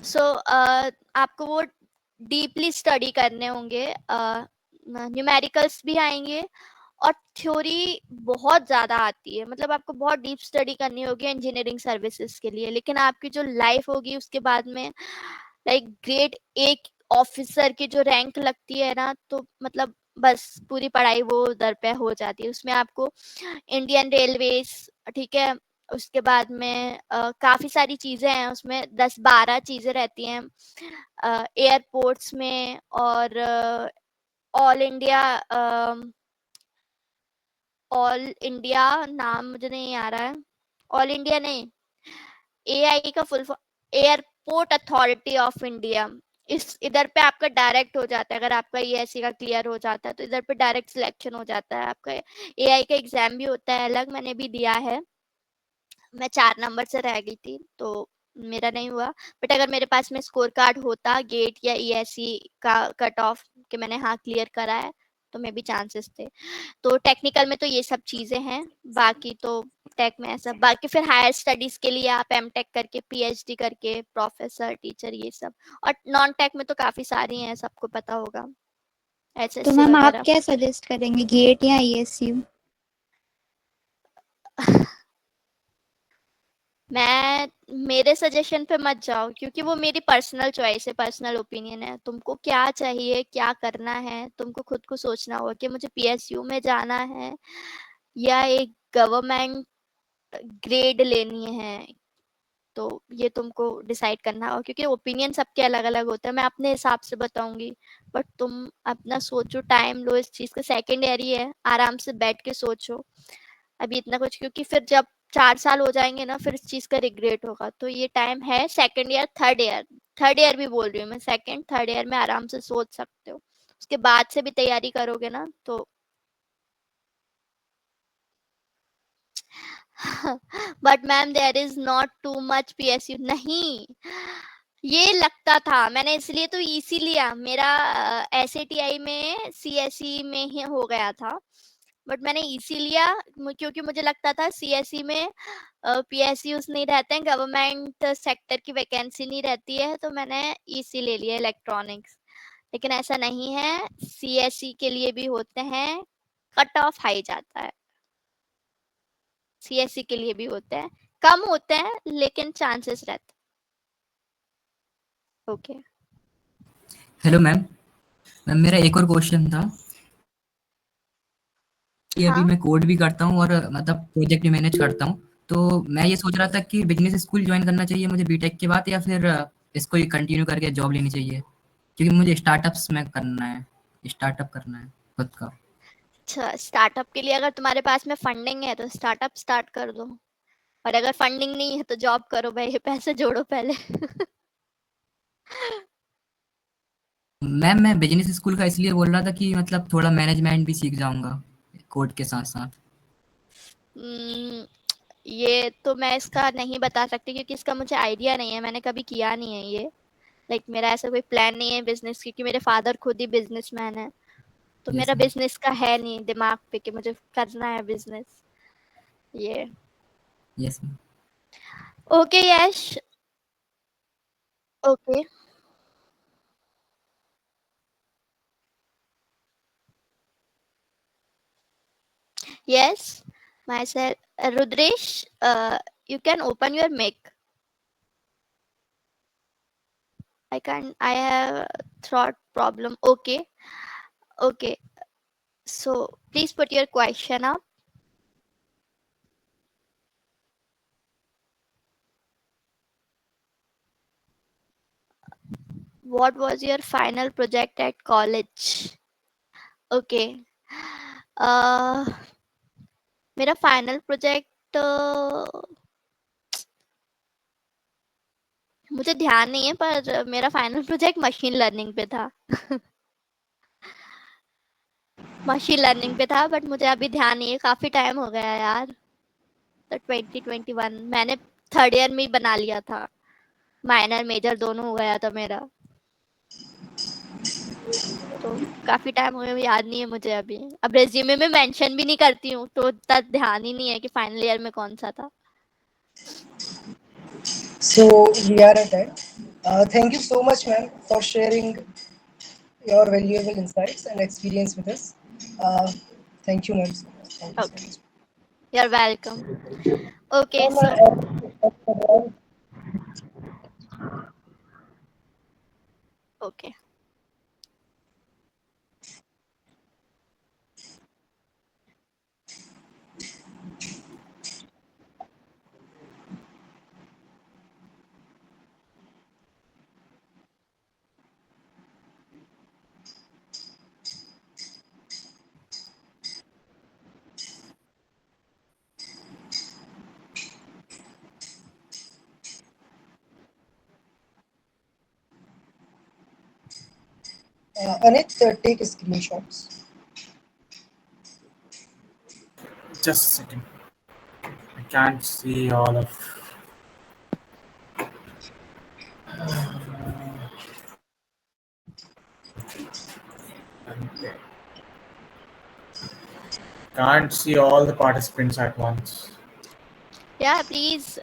So आपको वो डीपली स्टडी करने होंगे, न्यूमेरिकल्स भी आएंगे, और थ्योरी बहुत ज़्यादा आती है, मतलब आपको बहुत डीप स्टडी करनी होगी इंजीनियरिंग सर्विसेज के लिए। लेकिन आपकी जो लाइफ होगी उसके बाद में, लाइक ग्रेड एक ऑफिसर की जो रैंक लगती है ना, तो मतलब बस पूरी पढ़ाई वो उधर पे हो जाती है। उसमें आपको इंडियन रेलवेज, ठीक है, उसके बाद में काफ़ी सारी चीज़ें हैं उसमें, 10-12 चीज़ें रहती हैं एयरपोर्ट्स में, और ऑल इंडिया नाम मुझे नहीं आ रहा है, ऑल इंडिया नहीं, एआई का full form airport authority of India. इस इधर पे आपका डायरेक्ट हो जाता है, अगर आपका ईएससी का क्लियर हो जाता है तो इधर पे डायरेक्ट सिलेक्शन हो जाता है आपका। एआई का एग्जाम भी होता है अलग, मैंने भी दिया है, मैं 4 नंबर से रह गई थी तो मेरा नहीं हुआ। बट अगर मेरे पास में स्कोर कार्ड होता गेट या ईएससी का कट ऑफ कि मैंने हाँ क्लियर करा है, तो मे भी चांसेस थे। तो टेक्निकल में तो ये सब चीज़ें हैं, बाकी तो टेक में ऐसा, बाकी फिर हायर स्टडीज के लिए आप एमटेक करके, पीएचडी करके, प्रोफेसर, टीचर, ये सब। और नॉन टेक में तो काफ़ी सारी हैं, सबको पता होगा, तो एचएससी मैम आप वगैरह। क्या सजेस्ट करेंगे, गेट या ईएसयू? मैं मेरे सजेशन पे मत जाओ, क्योंकि वो मेरी पर्सनल चॉइस है, पर्सनल ओपिनियन है। तुमको क्या चाहिए, क्या करना है, तुमको खुद को सोचना होगा कि मुझे पीएसयू में जाना है या एक गवर्नमेंट ग्रेड लेनी है। तो ये तुमको डिसाइड करना होगा, क्योंकि ओपिनियन सबके अलग अलग होते हैं। मैं अपने हिसाब से बताऊंगी, बट तुम अपना सोचो, टाइम लो इस चीज़ का, सेकेंड ईयर ही है, आराम से बैठ के सोचो अभी इतना कुछ, क्योंकि फिर जब 4 साल हो जाएंगे ना, फिर इस चीज़ का रिग्रेट होगा। तो ये टाइम है, सेकेंड ईयर, थर्ड ईयर भी बोल रही हूँ मैं, सेकेंड थर्ड ईयर में आराम से सोच सकते हो। उसके बाद से भी तैयारी करोगे ना तो but ma'am there is not too much PSU, नहीं ये लगता था, मैंने इसलिए तो ईसी लिया, मेरा एसएटीआई में सीएसई में ही हो गया था, बट मैंने ईसी लिया क्योंकि मुझे लगता था सीएसई में पीएसयूज नहीं रहते हैं, गवर्नमेंट सेक्टर की वैकेंसी नहीं रहती है, तो मैंने ईसी ले लिया इलेक्ट्रॉनिक्स। लेकिन ऐसा नहीं है, सीएसई के लिए भी होते हैं, कट ऑफ हाई जाता है। सीएसई के लिए भी होते हैं, कम होते हैं लेकिन चांसेस रहते हैं। Okay hello ma'am. मैम मेरा एक और क्वेश्चन था कि अभी हाँ मैं कोड भी करता हूँ और मतलब प्रोजेक्ट भी मैनेज करता हूँ, तो मैं ये सोच रहा था कि बिजनेस स्कूल ज्वाइन करना चाहिए मुझे बीटेक के बाद, या फिर इसको ही कंटिन्यू करके जॉब लेनी चाहिए, क्योंकि मुझे स्टार्टअप्स में करना है, स्टार्टअप करना है खुद का। अच्छा, स्टार्टअप के लिए अगर तुम्हारे पास में फंडिंग है तो स्टार्टअप स्टार्ट कर दो, और अगर फंडिंग नहीं है तो जॉब करो भाई, पैसे जोड़ो पहले। मैम मैं बिजनेस स्कूल का इसलिए बोल रहा था कि मतलब थोड़ा मैनेजमेंट भी सीख जाऊंगा कोड के साथ साथ। ये तो मैं इसका नहीं बता सकती क्योंकि इसका मुझे आइडिया नहीं है, मैंने कभी किया नहीं है ये। लाइक मेरा ऐसा कोई प्लान नहीं है बिजनेस, क्योंकि मेरे फादर खुद ही बिजनेसमैन है, तो यस मेरा मैम। बिजनेस का है नहीं दिमाग पे कि मुझे करना है बिजनेस ये। Yes ma'am. Okay Yash, okay yes, myself, Rudresh, you can open your mic. I have throat problem. Okay, okay. So please put your question up. What was your final project at college? Okay. मेरा final project मुझे ध्यान नहीं है, पर मेरा final project machine learning पे था। Machine learning पे था, बट मुझे अभी ध्यान नहीं है, काफी टाइम हो गया यार। तो 2021 मैंने थर्ड ईयर में ही बना लिया था, माइनर मेजर दोनों हो गया था मेरा, तो काफी टाइम हो गया, याद नहीं है मुझे अभी। अब रेज्यूमे में मेंशन भी नहीं करती हूँ, तो इतना ध्यान ही नहीं है कि फाइनल ईयर में कौन सा था। So we are at end. Thank you so much, ma'am, for sharing your valuable insights and experience with us. Thank you, ma'am. Thank you so Okay, much. you're welcome. Okay, Ma'am, so okay. Anit, take screenshots. Just a second. I can't see all of. Okay. Can't see all the participants at once. Yeah, please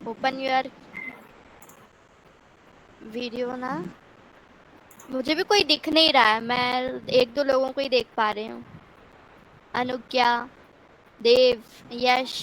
open your video ना। मुझे भी कोई दिख नहीं रहा है, मैं एक दो लोगों को ही देख पा रही हूँ। अनुज्ञा, देव, यश,